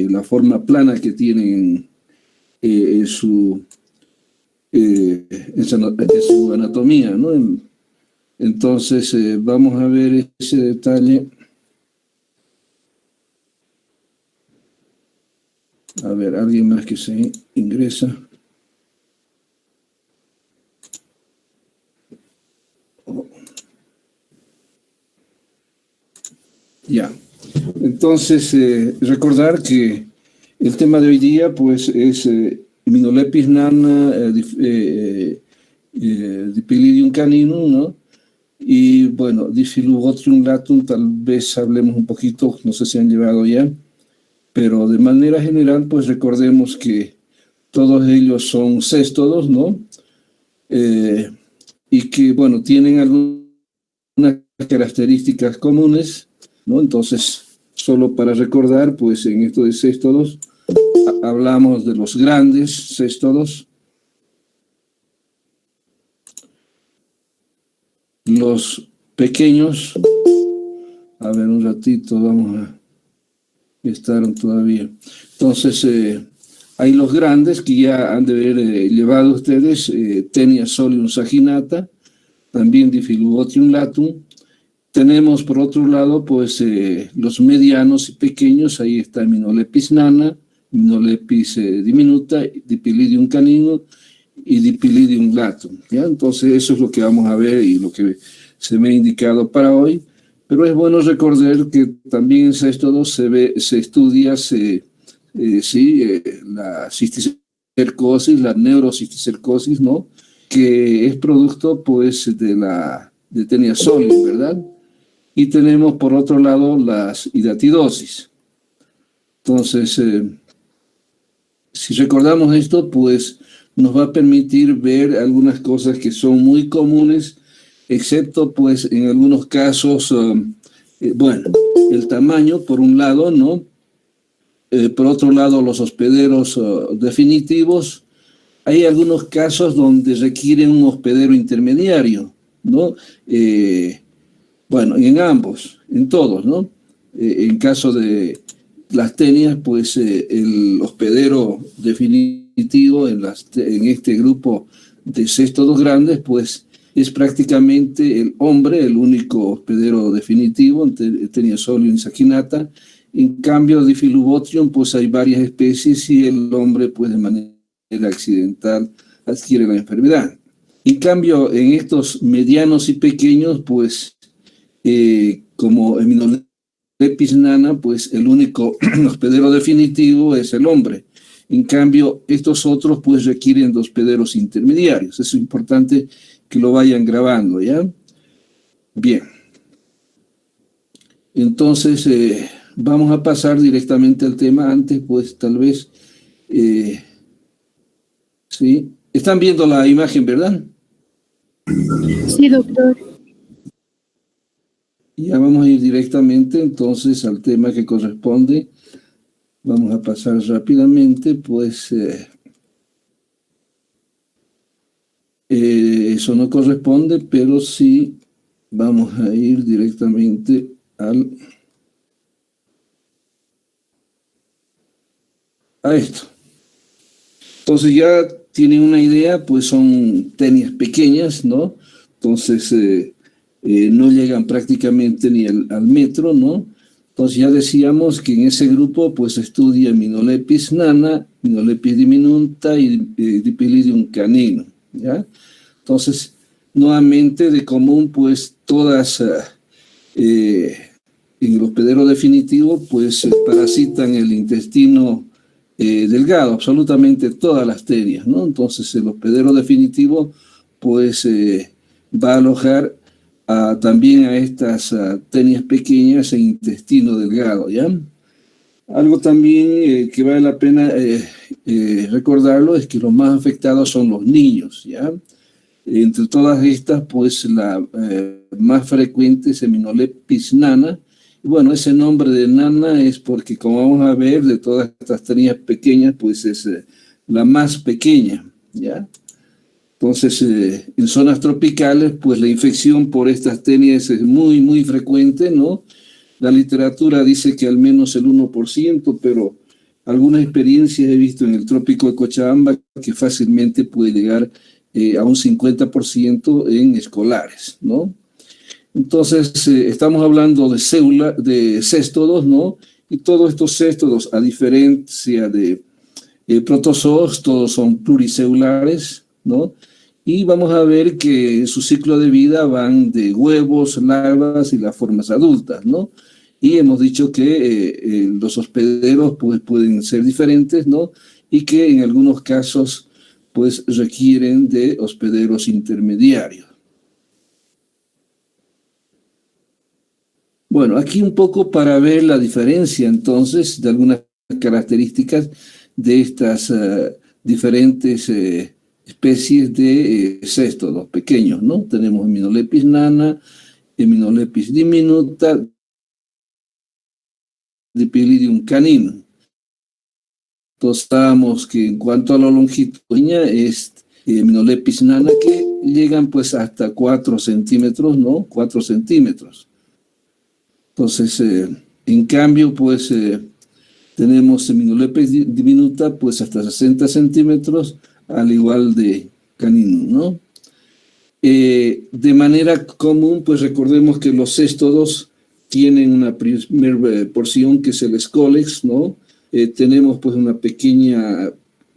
la forma plana que tienen en su anatomía, ¿no? Entonces, vamos a ver ese detalle. A ver, alguien más que se ingresa. Ya. Entonces, recordar que el tema de hoy día, pues, es Minolepis nana, Dipylidium caninum, ¿no? Y, bueno, Diffilubotrium latum, tal vez hablemos un poquito, no sé si han llevado ya, pero de manera general, pues, recordemos que todos ellos son céstodos, ¿no? Y que, bueno, tienen algunas características comunes, ¿no? Entonces, solo para recordar, pues en esto de céstodos, hablamos de los grandes céstodos, los pequeños, a ver un ratito, vamos a estar todavía. Entonces, hay los grandes que ya han de haber llevado ustedes, Taenia solium saginata, también Diffilubotrium latum. Tenemos por otro lado, pues, los medianos y pequeños, ahí está Minolepis nana, Minolepis diminuta, Dipylidium caninum y Dipylidium latum, ¿ya? Entonces eso es lo que vamos a ver y lo que se me ha indicado para hoy, pero es bueno recordar que también en céstodos se estudia la cisticercosis, la neurocisticercosis, ¿no? Que es producto, pues, de Taenia solium, ¿verdad? Y tenemos por otro lado las hidatidosis. Entonces, si recordamos esto, pues nos va a permitir ver algunas cosas que son muy comunes, excepto pues en algunos casos, bueno, el tamaño por un lado, ¿no? Por otro lado, los hospederos definitivos. Hay algunos casos donde requieren un hospedero intermediario, ¿no? Bueno, en ambos, en todos, ¿no? En caso de las tenias, pues el hospedero definitivo en este grupo de céstodos grandes, pues es prácticamente el hombre, el único hospedero definitivo, Taenia solium saginata. En cambio, Diffilubotrium, pues hay varias especies y el hombre, pues de manera accidental, adquiere la enfermedad. En cambio, en estos medianos y pequeños, pues como en Minolepis nana, pues el único hospedero definitivo es el hombre. En cambio, estos otros pues requieren de hospederos intermediarios. Eso es importante que lo vayan grabando, ¿ya? Bien. Entonces, vamos a pasar directamente al tema. Antes, pues tal vez, ¿sí? Están viendo la imagen, ¿verdad? Sí, doctor. Ya vamos a ir directamente entonces al tema que corresponde. Vamos a pasar rápidamente, pues eso no corresponde, pero sí vamos a ir directamente a esto. Entonces ya tienen una idea, pues son tenias pequeñas, ¿no? Entonces no llegan prácticamente ni al metro, ¿no? Entonces ya decíamos que en ese grupo pues estudia Minolepis nana, Minolepis diminuta y Dipylidium caninum, ¿ya? Entonces, nuevamente de común pues todas en el hospedero definitivo pues parasitan el intestino delgado, absolutamente todas las tenias, ¿no? Entonces el hospedero definitivo pues va a alojar también a estas tenias pequeñas en intestino delgado, ¿ya? Algo también que vale la pena recordarlo es que los más afectados son los niños, ¿ya? Entre todas estas, pues la más frecuente es Minolepis nana. Y bueno, ese nombre de nana es porque, como vamos a ver, de todas estas tenias pequeñas, pues es la más pequeña, ¿ya? Entonces, en zonas tropicales, pues la infección por estas tenias es muy, muy frecuente, ¿no? La literatura dice que al menos el 1%, pero algunas experiencias he visto en el trópico de Cochabamba que fácilmente puede llegar a un 50% en escolares, ¿no? Entonces, estamos hablando de céstodos, ¿no? Y todos estos céstodos, a diferencia de protozoos, todos son pluricelulares, ¿no? Y vamos a ver que en su ciclo de vida van de huevos, larvas y las formas adultas, ¿no? Y hemos dicho que los hospederos pues, pueden ser diferentes, ¿no? Y que en algunos casos pues requieren de hospederos intermediarios. Bueno, aquí un poco para ver la diferencia entonces de algunas características de estas diferentes especies de céstodos pequeños, ¿no? Tenemos Hymenopis nana, Hymenopis diminuta, Dipylidium caninum. Entonces, sabemos que en cuanto a la longitud es Hymenopis nana, que llegan pues hasta 4 centímetros, ¿no? 4 centímetros. Entonces, en cambio, pues tenemos Hymenopis diminuta, pues hasta 60 centímetros, al igual de caninum, ¿no? De manera común, pues recordemos que los céstodos tienen una primera porción que es el escólex, ¿no? Tenemos pues una pequeña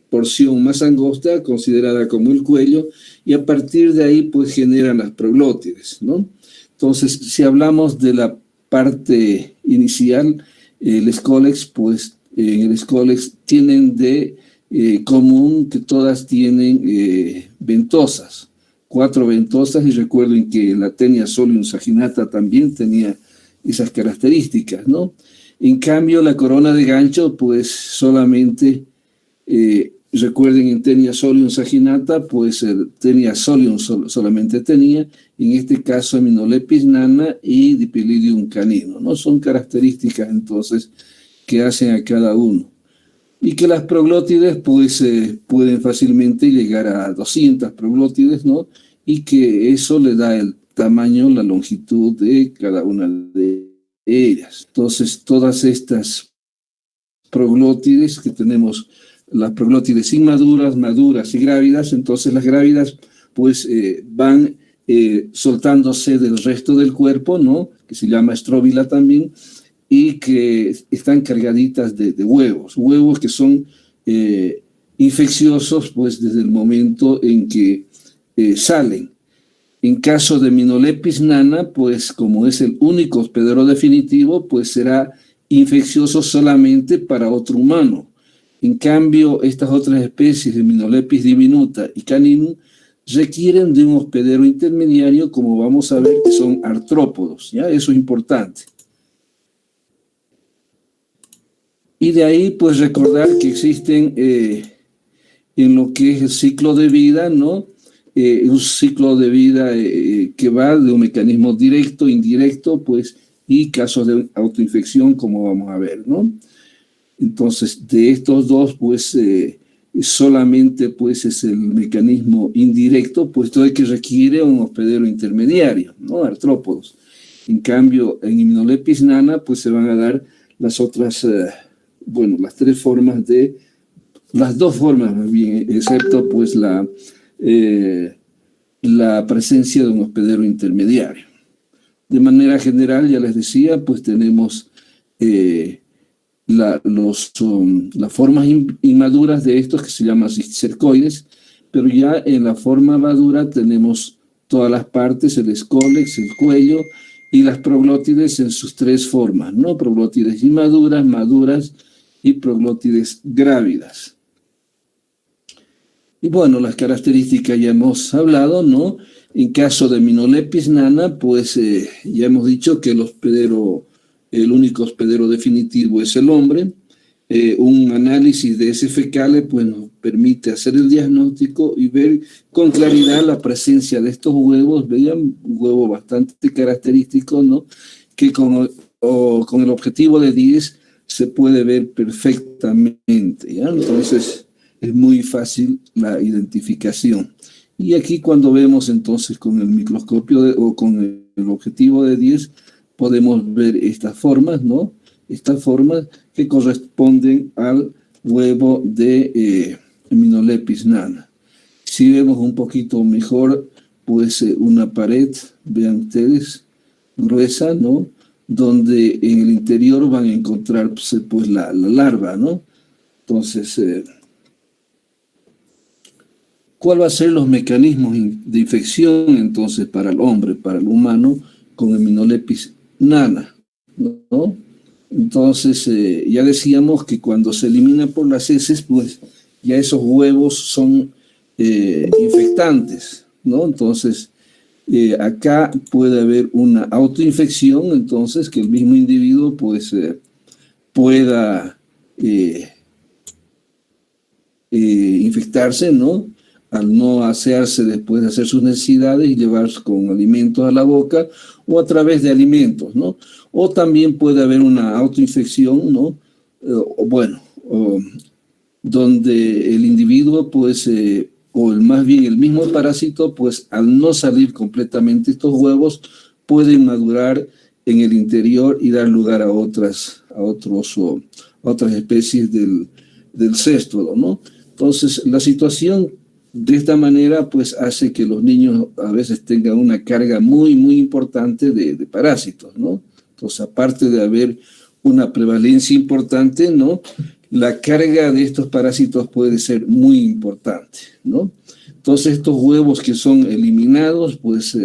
porción más angosta, considerada como el cuello, y a partir de ahí pues generan las proglótides, ¿no? Entonces, si hablamos de la parte inicial, el escólex, pues en el escólex tienen de común que todas tienen ventosas, 4 ventosas, y recuerden que la Taenia solium saginata también tenía esas características, ¿no? En cambio, la corona de gancho, pues solamente, recuerden en Taenia solium saginata, pues Taenia solium solamente tenía, en este caso Hymenopis nana y Dipylidium caninum, ¿no? Son características entonces que hacen a cada uno. Y que las proglótides pues pueden fácilmente llegar a 200 proglótides, ¿no? Y que eso le da el tamaño, la longitud de cada una de ellas. Entonces, todas estas proglótides que tenemos, las proglótides inmaduras, maduras y grávidas, entonces las grávidas pues van soltándose del resto del cuerpo, ¿no? Que se llama estróbila también, y que están cargaditas de huevos que son infecciosos pues desde el momento en que salen. En caso de Hymenopis nana, pues como es el único hospedero definitivo, pues será infeccioso solamente para otro humano. En cambio, estas otras especies de Hymenopis diminuta y caninum requieren de un hospedero intermediario, como vamos a ver, que son artrópodos, ¿ya? Eso es importante. Y de ahí, pues, recordar que existen en lo que es el ciclo de vida, ¿no? Un ciclo de vida que va de un mecanismo directo, indirecto, pues, y casos de autoinfección, como vamos a ver, ¿no? Entonces, de estos dos, pues, solamente, pues, es el mecanismo indirecto, puesto de que requiere un hospedero intermediario, ¿no? Artrópodos. En cambio, en Hymenopis nana, pues, se van a dar las otras... las 3 formas las 2 formas más bien, excepto pues la presencia de un hospedero intermediario. De manera general, ya les decía, pues tenemos las formas inmaduras de estos que se llaman cisticercoides, pero ya en la forma madura tenemos todas las partes, el escólex, el cuello y las proglótides en sus 3 formas, ¿no? Proglótides inmaduras, maduras y proglótides grávidas. Y bueno, las características ya hemos hablado, ¿no? En caso de Hymenopis nana, pues ya hemos dicho que el único hospedero definitivo es el hombre. Un análisis de heces fecales pues, nos permite hacer el diagnóstico y ver con claridad la presencia de estos huevos. Vean, un huevo bastante característico, ¿no? Que con el objetivo de 10 se puede ver perfectamente, ¿ya? Entonces es muy fácil la identificación. Y aquí cuando vemos entonces con el microscopio o con el objetivo de 10 podemos ver estas formas, ¿no? Estas formas que corresponden al huevo de Hymeneolepis nana. Si vemos un poquito mejor, pues una pared, vean ustedes, gruesa, ¿no? Donde en el interior van a encontrar pues la larva, ¿no? Entonces, ¿cuál va a ser los mecanismos de infección entonces para el hombre, para el humano, con Hymeneolepis nana, ¿no? Entonces, ya decíamos que cuando se elimina por las heces, pues ya esos huevos son infectantes, ¿no? Entonces, acá puede haber una autoinfección, entonces, que el mismo individuo pues pueda infectarse, ¿no? Al no asearse después de hacer sus necesidades y llevar con alimentos a la boca o a través de alimentos, ¿no? O también puede haber una autoinfección, ¿no? Donde el individuo, pues, más bien el mismo parásito, pues, al no salir completamente estos huevos, pueden madurar en el interior y dar lugar a otras especies del céstodo, ¿no? Entonces, la situación de esta manera, pues, hace que los niños a veces tengan una carga muy, muy importante de parásitos, ¿no? Entonces, aparte de haber una prevalencia importante, ¿no? La carga de estos parásitos puede ser muy importante, ¿no? Entonces, estos huevos que son eliminados, pues,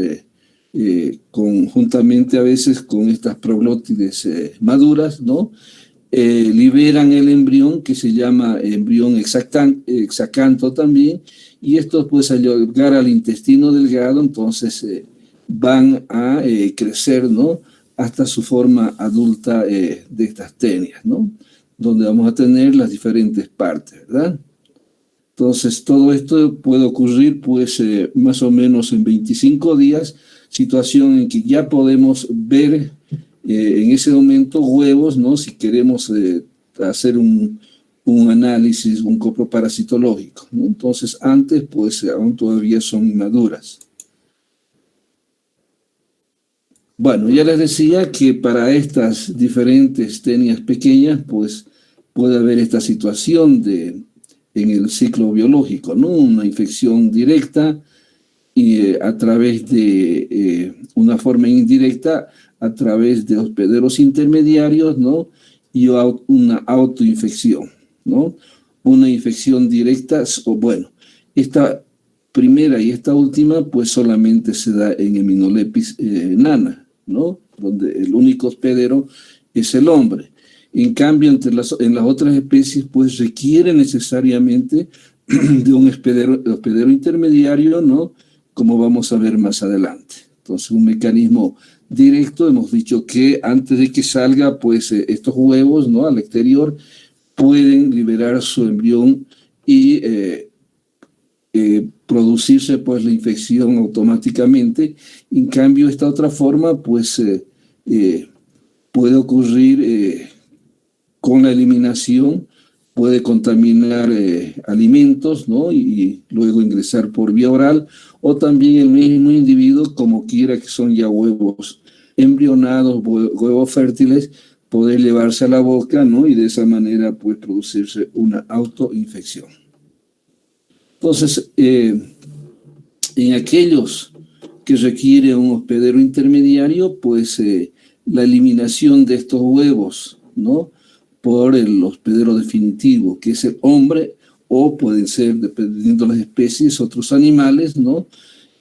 conjuntamente a veces con estas proglótides maduras, ¿no? Liberan el embrión, que se llama embrión hexacanto también, y estos, pues, al llegar al intestino delgado, entonces van a crecer, ¿no? Hasta su forma adulta de estas tenias, ¿no? Donde vamos a tener las diferentes partes, ¿verdad? Entonces, todo esto puede ocurrir, pues, más o menos en 25 días, situación en que ya podemos ver en ese momento huevos, ¿no? Si queremos hacer un análisis, un coproparasitológico, ¿no? Entonces, antes, pues, aún todavía son inmaduras. Bueno, ya les decía que para estas diferentes tenias pequeñas, pues, puede haber esta situación en el ciclo biológico, ¿no? Una infección directa y a través de una forma indirecta, a través de hospederos intermediarios, ¿no? Y una autoinfección, ¿no? Una infección directa, esta primera y esta última, pues solamente se da en Hymeneolepis nana, ¿no? Donde el único hospedero es el hombre. En cambio, en las otras especies, pues requiere necesariamente de un hospedero intermediario, ¿no? Como vamos a ver más adelante. Entonces, un mecanismo directo, hemos dicho que antes de que salga, pues estos huevos, ¿no? Al exterior, pueden liberar su embrión y producirse, pues, la infección automáticamente. En cambio, esta otra forma, pues, puede ocurrir con la eliminación, puede contaminar alimentos, ¿no? Y luego ingresar por vía oral, o también el mismo individuo, como quiera que son ya huevos embrionados, huevos fértiles, poder llevarse a la boca, ¿no? Y de esa manera, pues, producirse una autoinfección. Entonces, en aquellos que requieren un hospedero intermediario, pues la eliminación de estos huevos, ¿no? Por el hospedero definitivo, que es el hombre, o pueden ser, dependiendo de las especies, otros animales, ¿no?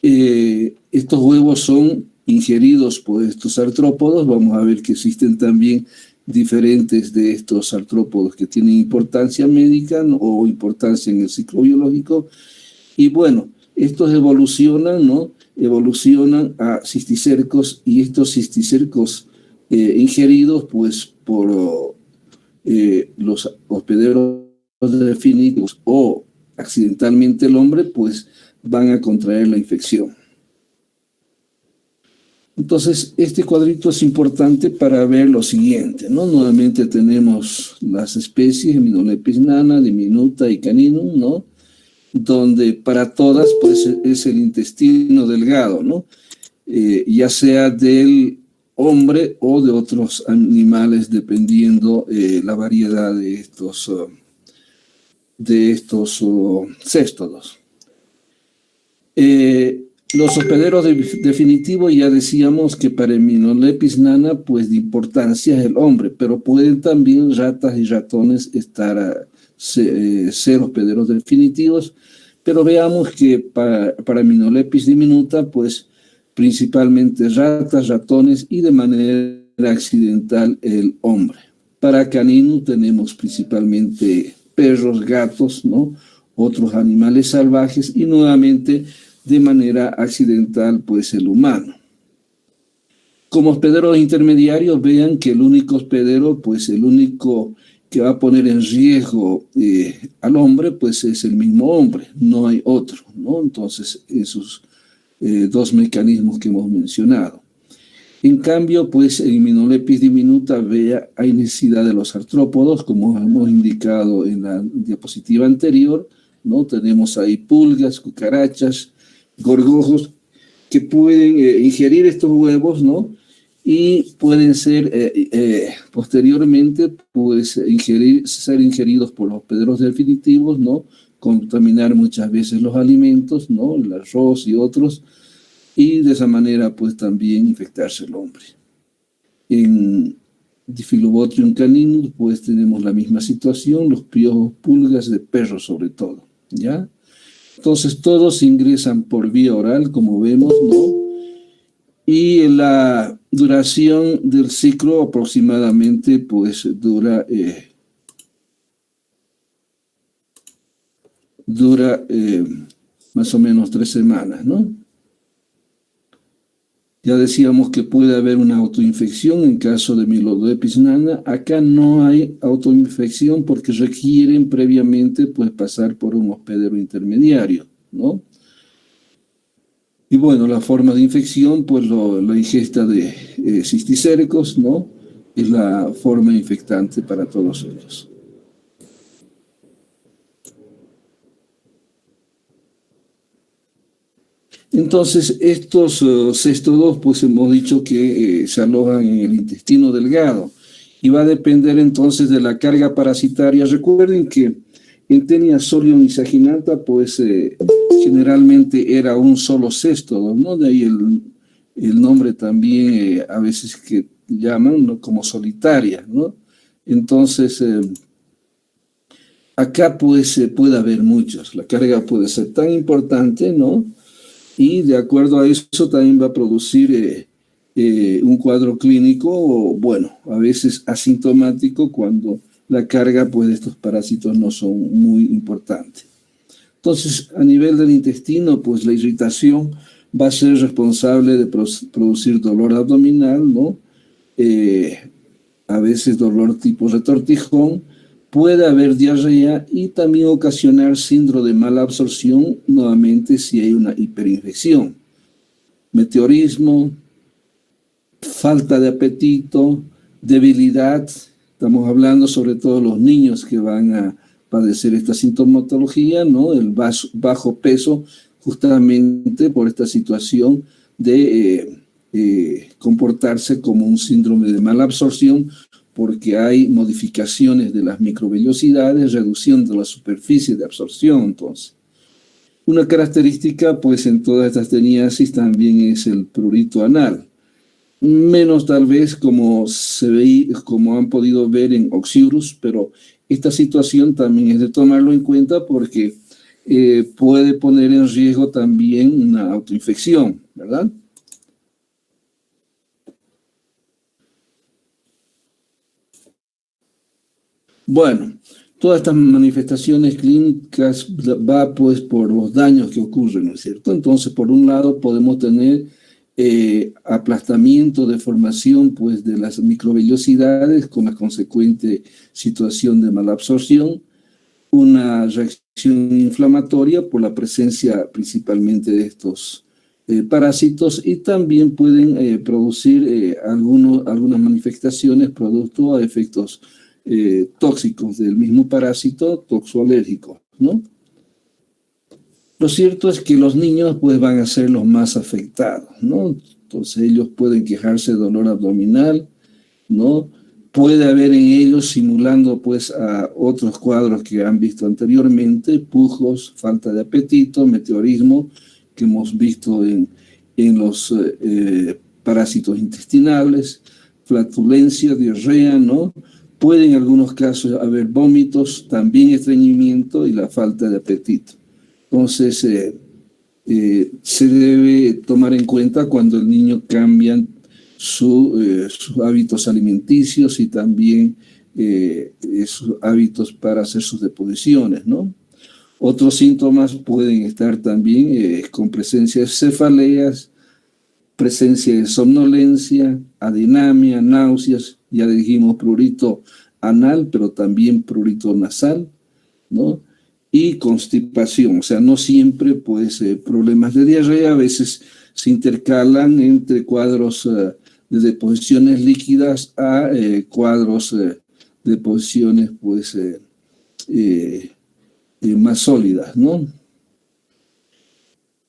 Estos huevos son ingeridos por estos artrópodos. Vamos a ver que existen también diferentes de estos artrópodos que tienen importancia médica, ¿no? O importancia en el ciclo biológico. Y bueno, estos evolucionan, ¿no? Evolucionan a cisticercos, y estos cisticercos ingeridos, pues, por los hospederos definitivos o accidentalmente el hombre, pues van a contraer la infección. Entonces, este cuadrito es importante para ver lo siguiente, ¿no? Nuevamente tenemos las especies, Hymeneolepis nana, diminuta y caninum, ¿no? Donde para todas, pues, es el intestino delgado, ¿no? Ya sea del hombre o de otros animales, dependiendo la variedad de estos de estos céstodos. Los hospederos definitivos ya decíamos que para Hymenopletis nana pues de importancia es el hombre, pero pueden también ratas y ratones ser hospederos definitivos, pero veamos que para Hymenopletis diminuta pues principalmente ratas, ratones y de manera accidental el hombre. Para canino tenemos principalmente perros, gatos, ¿no? Otros animales salvajes y nuevamente de manera accidental pues el humano. Como hospederos intermediarios vean que el único hospedero, pues el único que va a poner en riesgo al hombre pues es el mismo hombre, no hay otro, ¿no? Entonces esos dos mecanismos que hemos mencionado. En cambio, pues en Hymenopletis diminuta hay necesidad de los artrópodos, como hemos indicado en la diapositiva anterior, ¿no? Tenemos ahí pulgas, cucarachas, gorgojos que pueden ingerir estos huevos, ¿no? Y pueden ser posteriormente pues, ser ingeridos por los hospederos definitivos, ¿no? Contaminar muchas veces los alimentos, ¿no? El arroz y otros, y de esa manera pues también infectarse el hombre. En Diphyllobotrium caninus pues tenemos la misma situación, los piojos, pulgas de perros sobre todo, ¿ya? Entonces todos ingresan por vía oral, como vemos, ¿no? Y la duración del ciclo aproximadamente pues dura más o menos 3 semanas, ¿no? Ya decíamos que puede haber una autoinfección en caso de Hymenopletis nana. Acá no hay autoinfección porque requieren previamente pues, pasar por un hospedero intermediario, ¿no? Y bueno, la forma de infección, pues la ingesta de cisticéricos, ¿no? Es la forma infectante para todos ellos. Entonces, estos céstodos, pues hemos dicho que se alojan en el intestino delgado y va a depender entonces de la carga parasitaria. Recuerden que en Taenia solium y saginata, pues generalmente era un solo céstodo, ¿no? De ahí el nombre también a veces que llaman, ¿no? Como solitaria, ¿no? Entonces, acá pues puede haber muchos. La carga puede ser tan importante, ¿no? Y de acuerdo a eso también va a producir un cuadro clínico, o, bueno, a veces asintomático cuando la carga pues, de estos parásitos no son muy importantes. Entonces, a nivel del intestino, pues la irritación va a ser responsable de producir dolor abdominal, ¿no? A veces dolor tipo retortijón, puede haber diarrea y también ocasionar síndrome de mala absorción, nuevamente si hay una hiperinfección. Meteorismo, falta de apetito, debilidad, estamos hablando sobre todo los niños que van a padecer esta sintomatología, ¿no? El bajo peso, justamente por esta situación de comportarse como un síndrome de mala absorción, porque hay modificaciones de las microvellosidades, reducción de la superficie de absorción. Entonces, una característica, pues, en todas estas teniasis también es el prurito anal. Menos tal vez como como han podido ver en Oxyurus, pero esta situación también es de tomarlo en cuenta porque puede poner en riesgo también una autoinfección, ¿verdad? Bueno, todas estas manifestaciones clínicas va pues por los daños que ocurren, ¿no es cierto? Entonces, por un lado podemos tener aplastamiento, deformación pues de las microvellosidades con la consecuente situación de malabsorción, una reacción inflamatoria por la presencia principalmente de estos parásitos y también pueden producir algunas manifestaciones producto a efectos tóxicos del mismo parásito toxoalérgico, ¿no? Lo cierto es que los niños pues van a ser los más afectados, ¿no? Entonces ellos pueden quejarse de dolor abdominal, ¿no? puede haber en ellos, simulando pues a otros cuadros que han visto anteriormente, pujos, falta de apetito, meteorismo, que hemos visto en los parásitos intestinales, flatulencia, diarrea, ¿no? Puede en algunos casos haber vómitos, también estreñimiento y la falta de apetito. Entonces, se debe tomar en cuenta cuando el niño cambia sus hábitos alimenticios y también sus hábitos para hacer sus deposiciones, ¿no? Otros síntomas pueden estar también con presencia de cefaleas, presencia de somnolencia, adinamia, náuseas, ya dijimos prurito anal, pero también prurito nasal, ¿no? Y constipación, o sea, no siempre, pues, problemas de diarrea, a veces se intercalan entre cuadros de deposiciones líquidas a cuadros de deposiciones, pues, más sólidas, ¿no?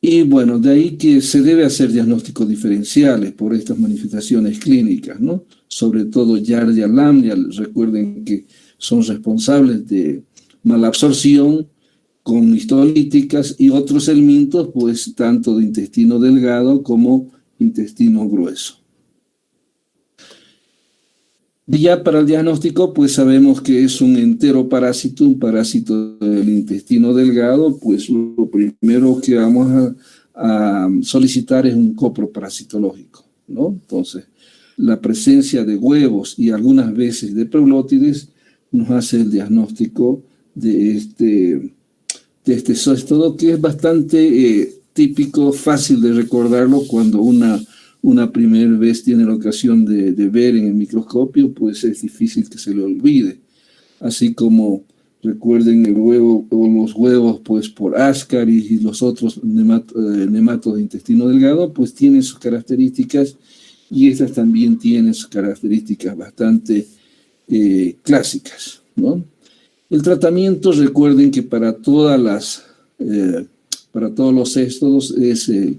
Y bueno, de ahí que se debe hacer diagnósticos diferenciales por estas manifestaciones clínicas, ¿no? Sobre todo Giardia lamblia, recuerden que son responsables de malabsorción con histolíticas y otros elementos, pues tanto de intestino delgado como intestino grueso. Y ya para el diagnóstico, pues sabemos que es un enteroparásito, un parásito del intestino delgado, pues lo primero que vamos a solicitar es un coproparasitológico, ¿no? Entonces, la presencia de huevos y algunas veces de preulótides nos hace el diagnóstico de este zóstodo, que es bastante típico, fácil de recordarlo cuando una primera vez tiene la ocasión de ver en el microscopio, pues es difícil que se le olvide. Así como recuerden el huevo o los huevos, pues por Ascaris y los otros nematos de intestino delgado, pues tienen sus características y estas también tienen sus características bastante clásicas, ¿no? El tratamiento, recuerden que para todos los zóstodos es el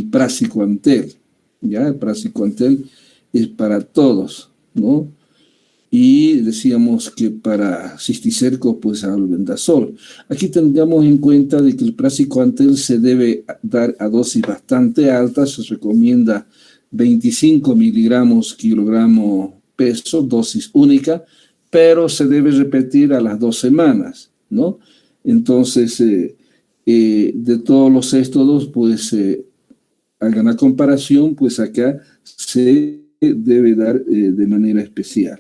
praziquantel. ¿Ya? El praziquantel es para todos, ¿no? Y decíamos que para cisticercos, pues albendazol. Aquí tengamos en cuenta de que el praziquantel se debe dar a dosis bastante altas, se recomienda 25 miligramos kilogramo peso, dosis única, pero se debe repetir a las 2 semanas, ¿no? Entonces, de todos los zóstodos, pues hagan la comparación, pues acá se debe dar de manera especial.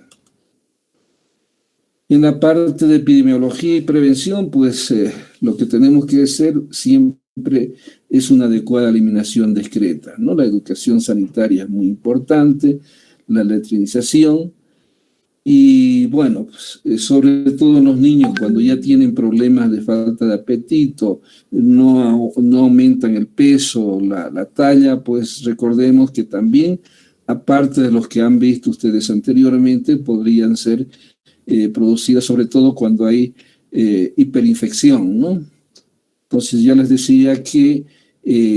En la parte de epidemiología y prevención, pues lo que tenemos que hacer siempre es una adecuada eliminación de excretas, ¿no? La educación sanitaria es muy importante, la letrinización, y bueno, pues, sobre todo en los niños, cuando ya tienen problemas de falta de apetito, no aumentan el peso, la talla, pues recordemos que también, aparte de los que han visto ustedes anteriormente, podrían ser producidas sobre todo cuando hay hiperinfección, ¿no? Entonces ya les decía que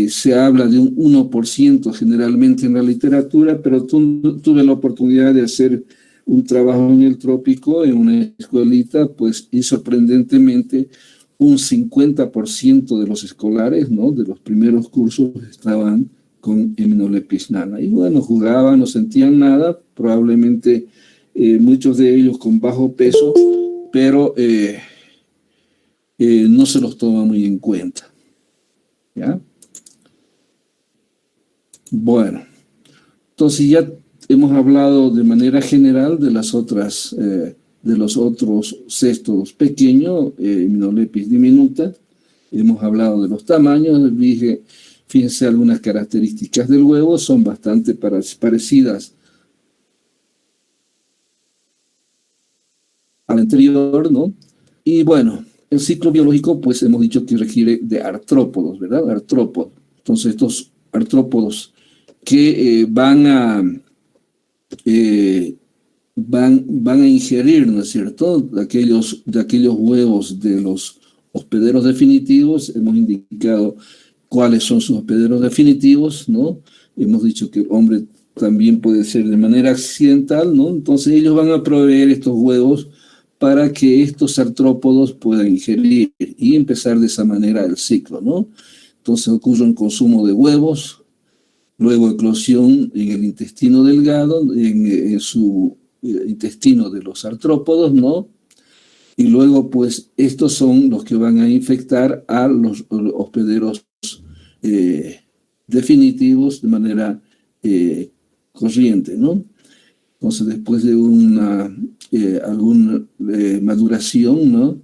se habla de un 1% generalmente en la literatura, pero tuve la oportunidad de hacer un trabajo en el trópico, en una escuelita, pues, y sorprendentemente un 50% de los escolares, ¿no? De los primeros cursos estaban con Immunolepisnana. Y bueno, jugaban, no sentían nada, probablemente muchos de ellos con bajo peso, pero no se los toma muy en cuenta. ¿Ya? Bueno, entonces ya hemos hablado de manera general de los otros zóstodos pequeños, Immunolepis diminuta. Hemos hablado de los tamaños. Fíjense algunas características del huevo, son bastante parecidas al anterior, ¿no? Y bueno, el ciclo biológico, pues hemos dicho que requiere de artrópodos, ¿verdad? Artrópodos. Entonces estos artrópodos que van a ingerir, ¿no es cierto?, de aquellos huevos de los hospederos definitivos. Hemos indicado cuáles son sus hospederos definitivos, ¿no? Hemos dicho que el hombre también puede ser de manera accidental, ¿no? Entonces ellos van a proveer estos huevos para que estos artrópodos puedan ingerir y empezar de esa manera el ciclo, ¿no? Entonces ocurre un consumo de huevos, luego eclosión en el intestino delgado, en su intestino de los artrópodos, ¿no? Y luego, pues, estos son los que van a infectar a los hospederos definitivos de manera corriente, ¿no? Entonces, después de alguna maduración, ¿no?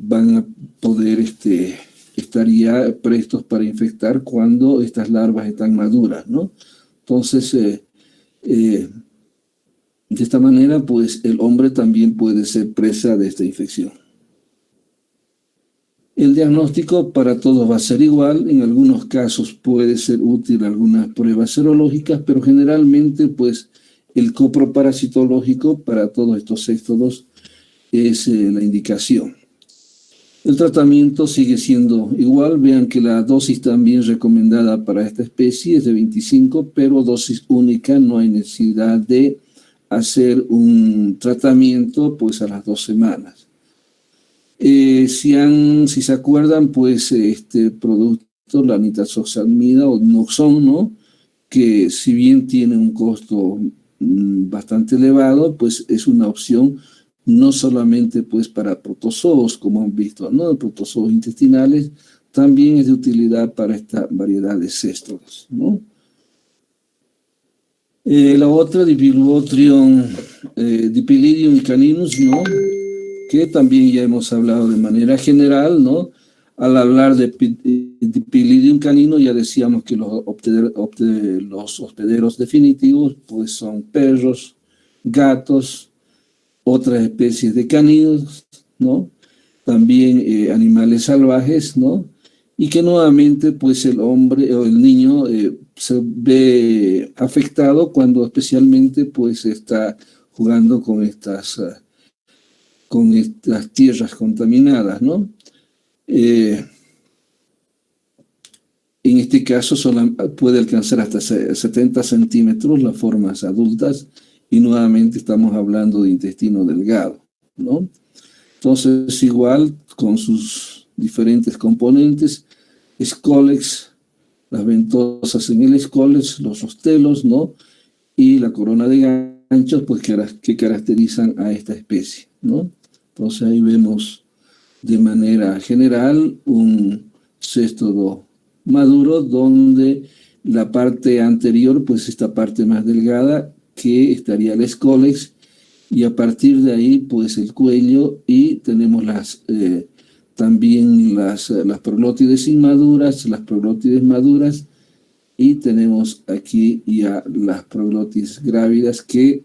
Van a poder estar ya prestos para infectar cuando estas larvas están maduras, ¿no? Entonces, de esta manera, pues, el hombre también puede ser presa de esta infección. El diagnóstico para todos va a ser igual. En algunos casos puede ser útil algunas pruebas serológicas, pero generalmente, pues, el coproparasitológico para todos estos céstodos es la indicación. El tratamiento sigue siendo igual. Vean que la dosis también recomendada para esta especie es de 25, pero dosis única, no hay necesidad de hacer un tratamiento pues a las 2 semanas. Si se acuerdan, pues este producto, la nitazoxanida o Noxon, ¿no? Que si bien tiene un costo bastante elevado, pues es una opción no solamente pues para protozoos, como han visto, ¿no? Protozoos intestinales, también es de utilidad para esta variedad de céstodos, ¿no? La otra, Dipilbotrion Dipilidium caninus, ¿no? Que también ya hemos hablado de manera general, ¿no? Al hablar de Dipilidium canino, ya decíamos que los hospederos definitivos pues son perros, gatos, otras especies de caninos, ¿no? También animales salvajes, ¿no? Y que nuevamente, pues el hombre o el niño se ve afectado cuando especialmente, pues está jugando con estas tierras contaminadas, ¿no? En este caso puede alcanzar hasta 70 centímetros las formas adultas y nuevamente estamos hablando de intestino delgado, ¿no? Entonces, igual con sus diferentes componentes, escólex, las ventosas en el escólex, los rostelos, ¿no? Y la corona de ganchos, pues que caracterizan a esta especie, ¿no? Entonces ahí vemos de manera general un céstodo maduro donde la parte anterior, pues esta parte más delgada, que estaría el escólex, y a partir de ahí, pues el cuello, y tenemos también las proglótides inmaduras, las proglótides maduras, y tenemos aquí ya las proglótides grávidas que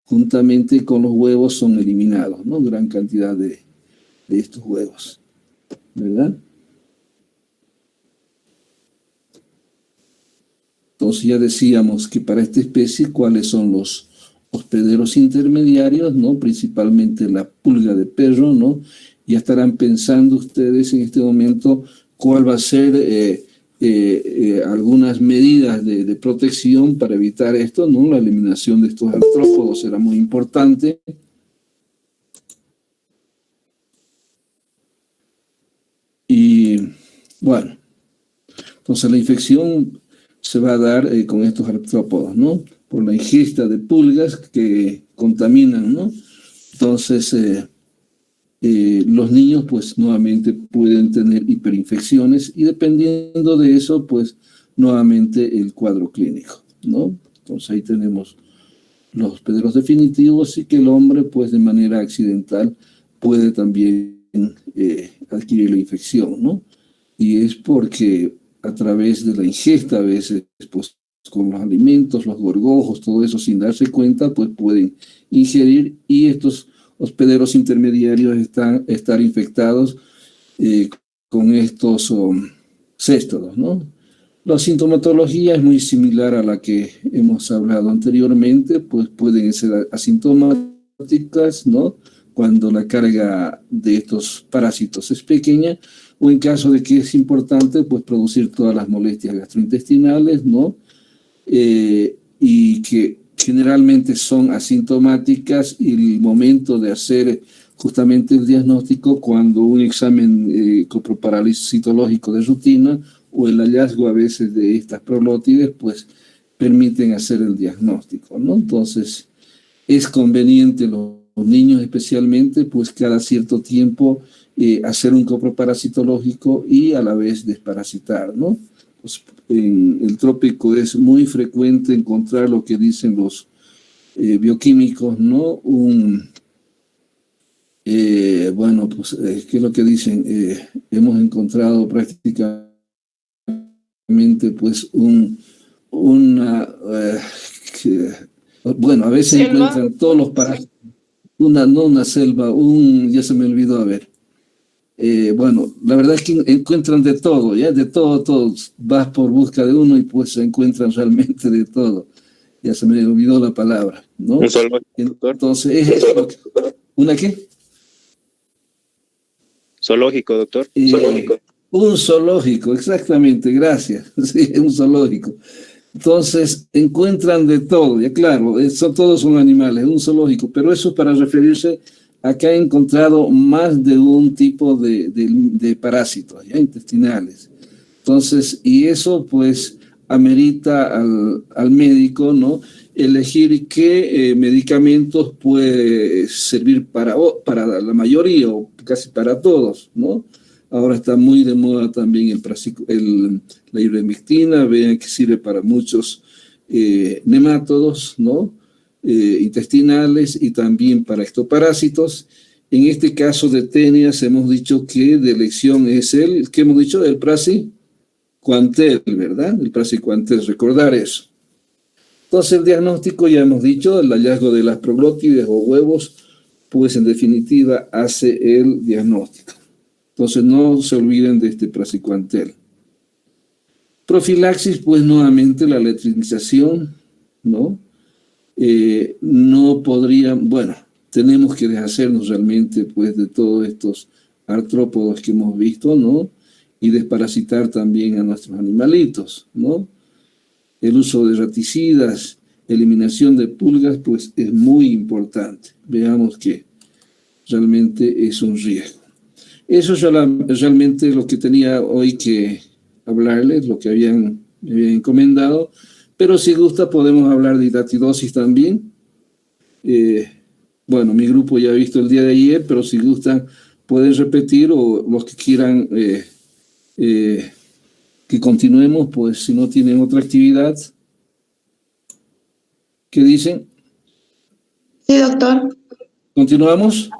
juntamente con los huevos son eliminados, ¿no? Gran cantidad de estos huevos, ¿verdad? Entonces ya decíamos que para esta especie, ¿cuáles son los hospederos intermediarios, ¿no? Principalmente la pulga de perro, ¿no? Ya estarán pensando ustedes en este momento cuál va a ser algunas medidas de protección para evitar esto, ¿no? La eliminación de estos artrópodos será muy importante. Y bueno, entonces la infección se va a dar con estos artrópodos, ¿no? Por la ingesta de pulgas que contaminan, ¿no? Entonces, los niños, pues, nuevamente pueden tener hiperinfecciones y dependiendo de eso, pues, nuevamente el cuadro clínico, ¿no? Entonces, ahí tenemos los hospederos definitivos y que el hombre, pues, de manera accidental puede también adquirir la infección, ¿no? Y es porque a través de la ingesta, a veces, pues, con los alimentos, los gorgojos, todo eso, sin darse cuenta, pues pueden ingerir y estos hospederos intermediarios estar infectados con estos céstodos, ¿no? La sintomatología es muy similar a la que hemos hablado anteriormente, pues pueden ser asintomáticas, ¿no? Cuando la carga de estos parásitos es pequeña, o en caso de que es importante, pues producir todas las molestias gastrointestinales, ¿no? y que generalmente son asintomáticas, y el momento de hacer justamente el diagnóstico cuando un examen coproparasitológico de rutina o el hallazgo a veces de estas proglótides pues permiten hacer el diagnóstico, ¿no? Entonces es conveniente los niños especialmente pues cada cierto tiempo hacer un coproparasitológico y a la vez desparasitar, ¿no? Pues, en el trópico es muy frecuente encontrar lo que dicen los bioquímicos, ¿no? Bueno, pues, ¿qué es lo que dicen? Hemos encontrado prácticamente, pues, bueno, a veces ¿selva? Encuentran todos los parásitos, no una selva, ya se me olvidó, a ver. Bueno, la verdad es que encuentran de todo, ¿ya? De todo. Vas por busca de uno y pues se encuentran realmente de todo. Ya se me olvidó la palabra, ¿no? Un zoológico, doctor. Entonces, ¿es eso? ¿Una qué? Zoológico, doctor. Zoológico. Un zoológico, exactamente, gracias. Sí, un zoológico. Entonces, encuentran de todo, ya claro, todos son animales, un zoológico, pero eso es para referirse a que ha encontrado más de un tipo de parásitos, ¿ya? Intestinales. Entonces, y eso pues amerita al médico, ¿no? Elegir qué medicamentos puede servir para la mayoría o casi para todos, ¿no? Ahora está muy de moda también la ivermectina, vean que sirve para muchos nemátodos, ¿no? Intestinales y también para ectoparásitos. En este caso de tenias hemos dicho que de elección es ¿qué hemos dicho? El praziquantel, ¿verdad? El praziquantel, recordar eso. Entonces el diagnóstico ya hemos dicho, el hallazgo de las proglótides o huevos, pues en definitiva hace el diagnóstico. Entonces no se olviden de este praziquantel. Profilaxis, pues nuevamente la letrinización, ¿no? No podrían, bueno, tenemos que deshacernos realmente pues de todos estos artrópodos que hemos visto, ¿no? Y desparasitar también a nuestros animalitos, ¿no? El uso de raticidas, eliminación de pulgas, pues es muy importante. Veamos que realmente es un riesgo. Eso es realmente lo que tenía hoy que hablarles, lo que me habían encomendado. Pero si gusta podemos hablar de hidatidosis también. Bueno, mi grupo ya ha visto el día de ayer, pero si gustan pueden repetir o los que quieran que continuemos, pues si no tienen otra actividad. ¿Qué dicen? Sí, doctor. ¿Continuamos?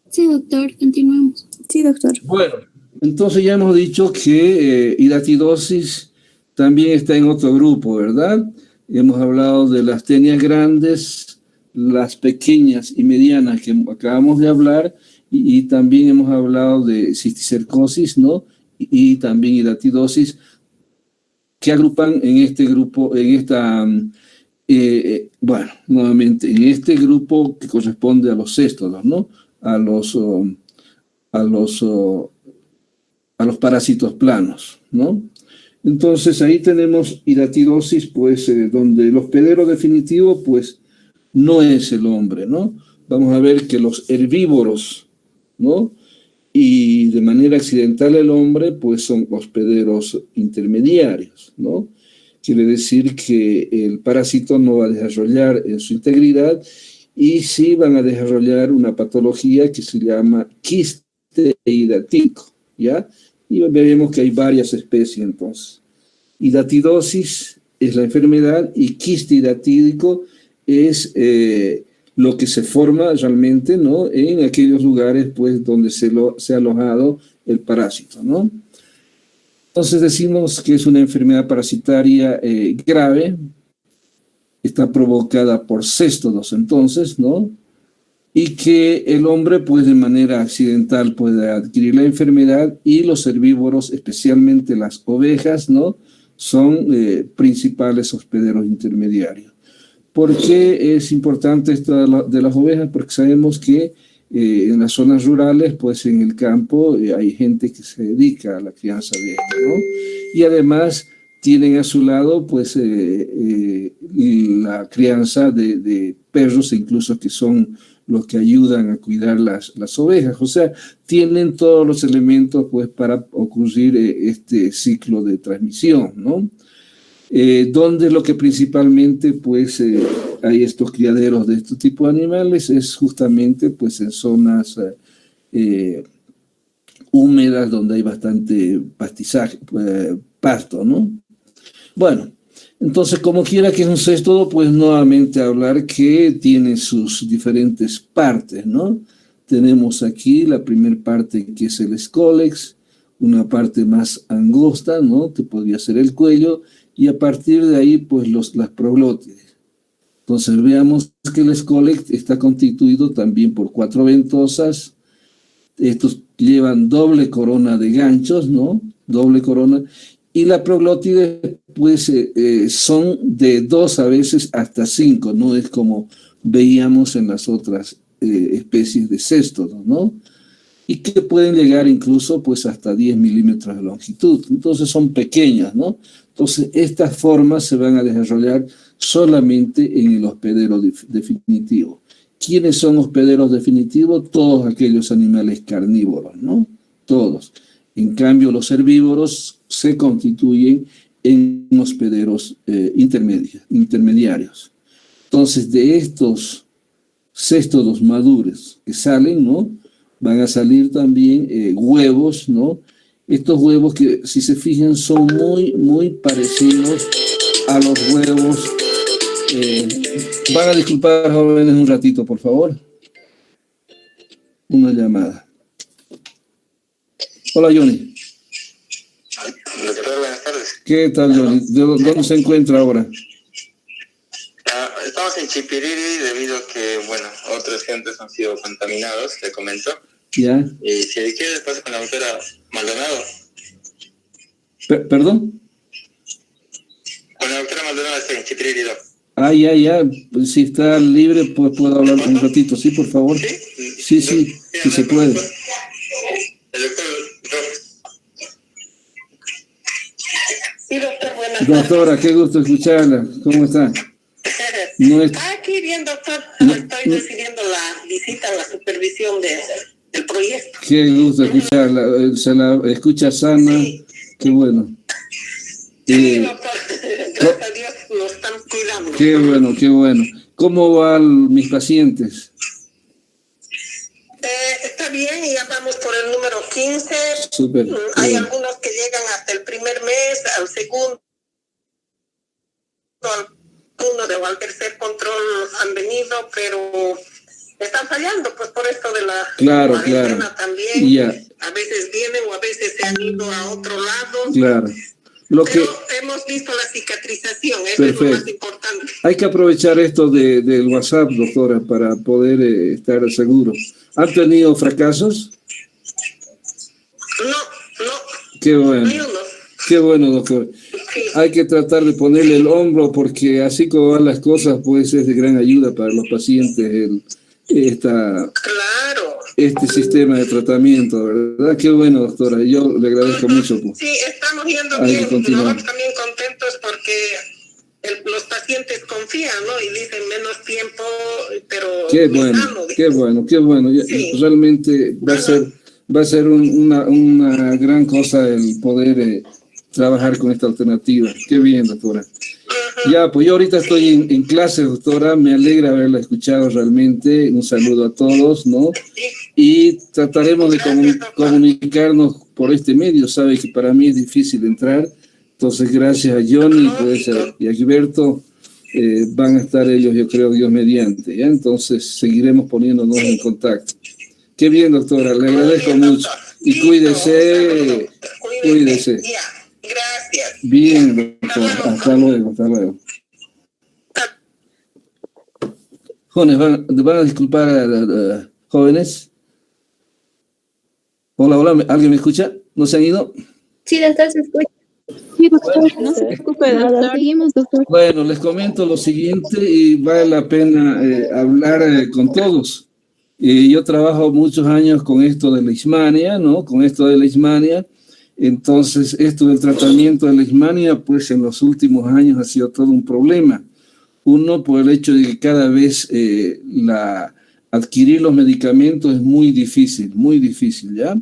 Sí, doctor, continuemos. Sí, doctor. Bueno, entonces ya hemos dicho que hidatidosis también está en otro grupo, ¿verdad? Hemos hablado de las tenias grandes, las pequeñas y medianas que acabamos de hablar, y también hemos hablado de cisticercosis, ¿no? Y también hidatidosis, que agrupan en este grupo, bueno, nuevamente, en este grupo que corresponde a los céstodos, ¿no? A los parásitos planos, ¿no? Entonces ahí tenemos hidatidosis, pues donde el hospedero definitivo, pues no es el hombre, ¿no? Vamos a ver que los herbívoros, ¿no? Y de manera accidental el hombre, pues son hospederos intermediarios, ¿no? Quiere decir que el parásito no va a desarrollar en su integridad y sí van a desarrollar una patología que se llama quiste hidatídico, ¿ya? Y vemos que hay varias especies entonces. Hidatidosis es la enfermedad y quiste hidatídico es lo que se forma realmente, ¿no? En aquellos lugares pues donde se ha alojado el parásito, ¿no? Entonces decimos que es una enfermedad parasitaria grave, está provocada por céstodos entonces, ¿no? Y que el hombre pues de manera accidental puede adquirir la enfermedad, y los herbívoros, especialmente las ovejas, ¿no? Son principales hospederos intermediarios. ¿Por qué es importante esto de las ovejas? Porque sabemos que en las zonas rurales, pues en el campo hay gente que se dedica a la crianza de esto, ¿no? Y además tienen a su lado pues la crianza de perros, incluso que son los que ayudan a cuidar las ovejas. O sea, tienen todos los elementos pues para ocurrir este ciclo de transmisión, ¿no? Donde lo que principalmente pues hay estos criaderos de este tipo de animales es justamente pues en zonas húmedas donde hay bastante pastizaje, pasto, ¿no? Bueno, entonces como quiera que no sea todo, pues nuevamente hablar que tiene sus diferentes partes, ¿no? Tenemos aquí la primera parte que es el escólex, una parte más angosta, ¿no? Que podría ser el cuello, y a partir de ahí, pues las proglótides. Entonces veamos que el escólex está constituido también por 4 ventosas. Estos llevan doble corona de ganchos, ¿no? Doble corona. Y la proglótide, pues, son de 2 a veces hasta 5, no es como veíamos en las otras especies de céstodos, ¿no? Y que pueden llegar incluso, pues, hasta 10 milímetros de longitud. Entonces son pequeñas, ¿no? Entonces estas formas se van a desarrollar solamente en el hospedero definitivo. ¿Quiénes son hospederos definitivos? Todos aquellos animales carnívoros, ¿no? Todos. En cambio, los herbívoros se constituyen en hospederos intermediarios. Entonces, de estos céstodos maduros que salen, ¿no? Van a salir también huevos, ¿no? Estos huevos que, si se fijan, son muy parecidos a los huevos. Van a disculpar, jóvenes, un ratito, por favor. Una llamada. Hola, Johnny. Doctor, buenas tardes. ¿Qué tal, Johnny? ¿Dónde se encuentra ahora? Estamos en Chipiriri debido a que, bueno, otras gentes han sido contaminados, le comento. Ya. Y si quiere, después con la doctora Maldonado. ¿Perdón? Con la doctora Maldonado está en Chipiriri. Ya. Pues, si está libre, pues puedo hablar un ratito. Sí, por favor. Sí, si se puede. El doctor. Sí, doctor, buenas tardes. Doctora, qué gusto escucharla. ¿Cómo está? Aquí bien, doctor. Estoy recibiendo la visita, la supervisión del proyecto. Qué gusto escucharla. Se la escucha sana. Sí. Qué bueno. Sí, doctor. Gracias a Dios nos están cuidando. Qué bueno. ¿Cómo van mis pacientes? Está bien, ya vamos por el número 15. Súper. Hay algunos que llegan hasta el primer mes, al segundo, al tercer control han venido, pero están fallando, pues por esto de la cuarentena también. Yeah. A veces vienen o a veces se han ido a otro lado. Claro. Pero hemos visto la cicatrización, eso perfecto. Es lo más importante. Hay que aprovechar esto del WhatsApp, doctora, para poder estar seguros. ¿Han tenido fracasos? No. Qué bueno. Ni uno. Qué bueno, doctor. Sí. Hay que tratar de ponerle el hombro porque así como van las cosas, pues es de gran ayuda para los pacientes este sistema de tratamiento, ¿verdad? Qué bueno, doctora. Yo le agradezco mucho. Pues. Sí, estamos yendo bien. Nosotros también contentos porque los pacientes confían, ¿no? Y dicen menos tiempo, pero... Qué bueno. Sí. Realmente va a ser una gran cosa el poder trabajar con esta alternativa. Qué bien, doctora. Ya, pues yo ahorita estoy en clase, doctora, me alegra haberla escuchado realmente, un saludo a todos, ¿no? Y trataremos de comunicarnos por este medio, sabe que para mí es difícil entrar, entonces gracias a Johnny pues, y a Gilberto, van a estar ellos, yo creo, Dios mediante, ¿ya? Entonces seguiremos poniéndonos en contacto. Qué bien, doctora, le agradezco mucho, y cuídese. Gracias. Bien, doctor. Hasta luego. Jóvenes, ¿van a disculpar jóvenes? Hola, ¿alguien me escucha? ¿No se han ido? Sí, doctor, se escucha. Sí, doctor, no se preocupe, doctor. Seguimos, doctor. Bueno, les comento lo siguiente y vale la pena hablar con todos. Yo trabajo muchos años con esto de Leishmania, ¿no? Entonces, esto del tratamiento de leishmania, pues en los últimos años ha sido todo un problema. Uno, por el hecho de que cada vez adquirir los medicamentos es muy difícil, ¿ya?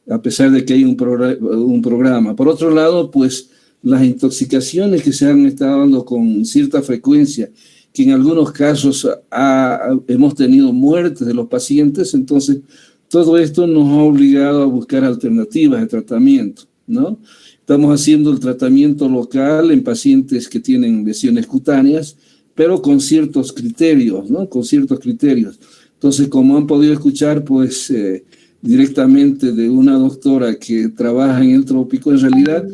A pesar de que hay un programa. Por otro lado, pues las intoxicaciones que se han estado dando con cierta frecuencia, que en algunos casos hemos tenido muertes de los pacientes, entonces todo esto nos ha obligado a buscar alternativas de tratamiento, ¿no? Estamos haciendo el tratamiento local en pacientes que tienen lesiones cutáneas, pero con ciertos criterios, ¿no? Con ciertos criterios. Entonces, como han podido escuchar, pues directamente de una doctora que trabaja en el trópico, en realidad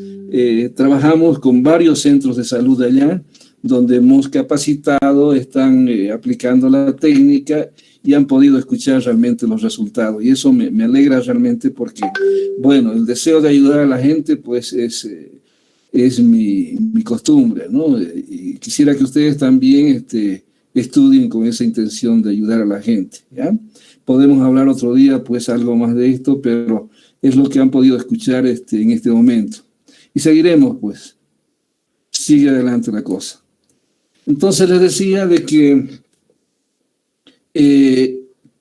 trabajamos con varios centros de salud allá, donde hemos capacitado, están aplicando la técnica y han podido escuchar realmente los resultados. Y eso me alegra realmente porque, bueno, el deseo de ayudar a la gente, pues es mi costumbre, ¿no? Y quisiera que ustedes también estudien con esa intención de ayudar a la gente, ¿ya? Podemos hablar otro día, pues, algo más de esto, pero es lo que han podido escuchar en este momento. Y seguiremos, pues. Sigue adelante la cosa. Entonces les decía de que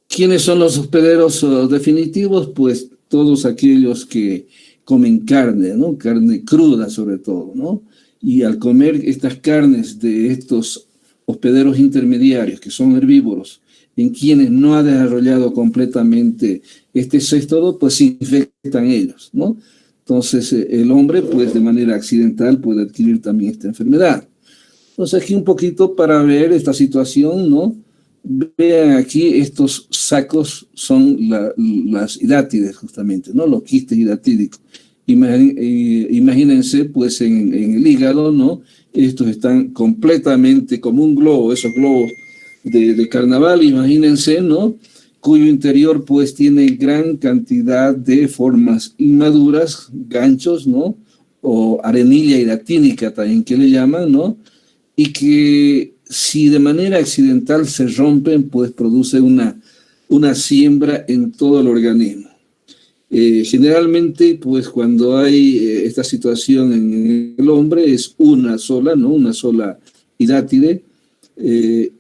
¿quiénes son los hospederos definitivos? Pues todos aquellos que comen carne, ¿no? Carne cruda sobre todo, ¿no? Y al comer estas carnes de estos hospederos intermediarios, que son herbívoros, en quienes no ha desarrollado completamente este céstodo, pues se infectan ellos, ¿no? Entonces el hombre, pues de manera accidental, puede adquirir también esta enfermedad. Entonces aquí un poquito para ver esta situación, ¿no? Vean aquí, estos sacos son las hidátides justamente, ¿no? Los quistes hidatídicos. Imagínense, pues en el hígado, ¿no? Estos están completamente como un globo, esos globos de carnaval, imagínense, ¿no? Cuyo interior pues tiene gran cantidad de formas inmaduras, ganchos, ¿no? O arenilla hidatídica también que le llaman, ¿no? Y que si de manera accidental se rompen, pues produce una siembra en todo el organismo. Generalmente, pues cuando hay esta situación en el hombre es una sola, ¿no? Una sola hidátide,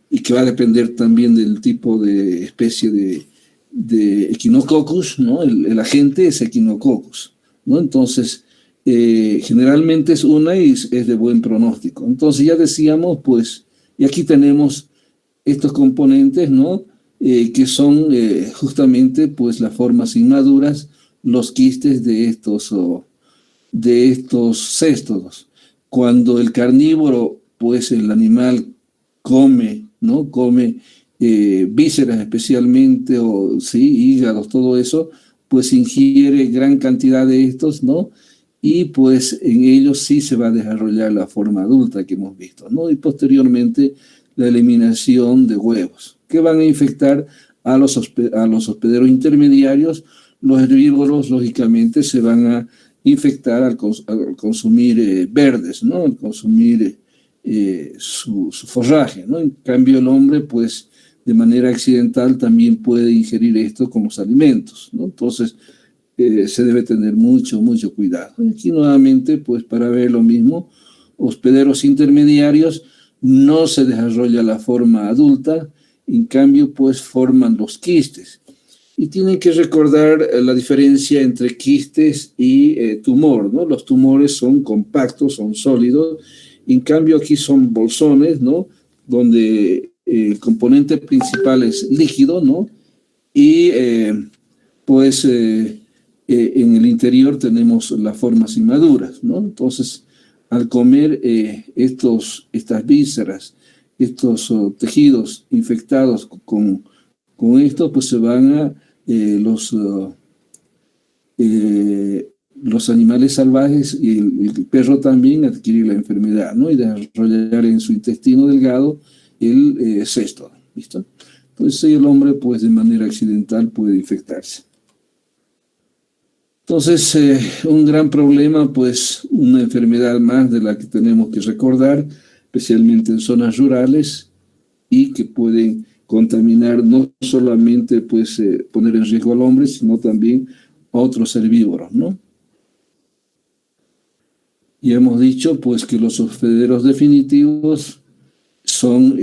y que va a depender también del tipo de especie de Echinococcus, ¿no? El agente es Echinococcus, ¿no? Entonces, generalmente es una y es de buen pronóstico. Entonces ya decíamos, pues, y aquí tenemos estos componentes, ¿no? Que son justamente, pues, las formas inmaduras, los quistes de estos céstodos. Cuando el carnívoro, pues, el animal come, ¿no? Come vísceras especialmente, o sí, hígados, todo eso, pues ingiere gran cantidad de estos, ¿no? Y pues en ellos sí se va a desarrollar la forma adulta que hemos visto, ¿no? Y posteriormente la eliminación de huevos, que van a infectar a los hospederos intermediarios. Los herbívoros, lógicamente, se van a infectar al consumir verdes, ¿no? Al consumir su forraje, ¿no? En cambio, el hombre, pues, de manera accidental también puede ingerir esto como alimentos, ¿no? Entonces, se debe tener mucho cuidado. Y aquí nuevamente, pues para ver lo mismo, hospederos intermediarios no se desarrolla la forma adulta, en cambio, pues forman los quistes. Y tienen que recordar la diferencia entre quistes y tumor, ¿no? Los tumores son compactos, son sólidos, en cambio aquí son bolsones, ¿no? Donde el componente principal es líquido, ¿no? Y pues en el interior tenemos las formas inmaduras, ¿no? Entonces, al comer estas vísceras, estos tejidos infectados con esto, pues se van a los animales salvajes y el perro también adquirir la enfermedad, ¿no? Y desarrollar en su intestino delgado el céstodo, ¿listo? Entonces el hombre, pues de manera accidental puede infectarse. Entonces, un gran problema, pues una enfermedad más de la que tenemos que recordar, especialmente en zonas rurales, y que pueden contaminar no solamente, pues, poner en riesgo al hombre, sino también a otros herbívoros, ¿no? Y hemos dicho pues que los hospederos definitivos son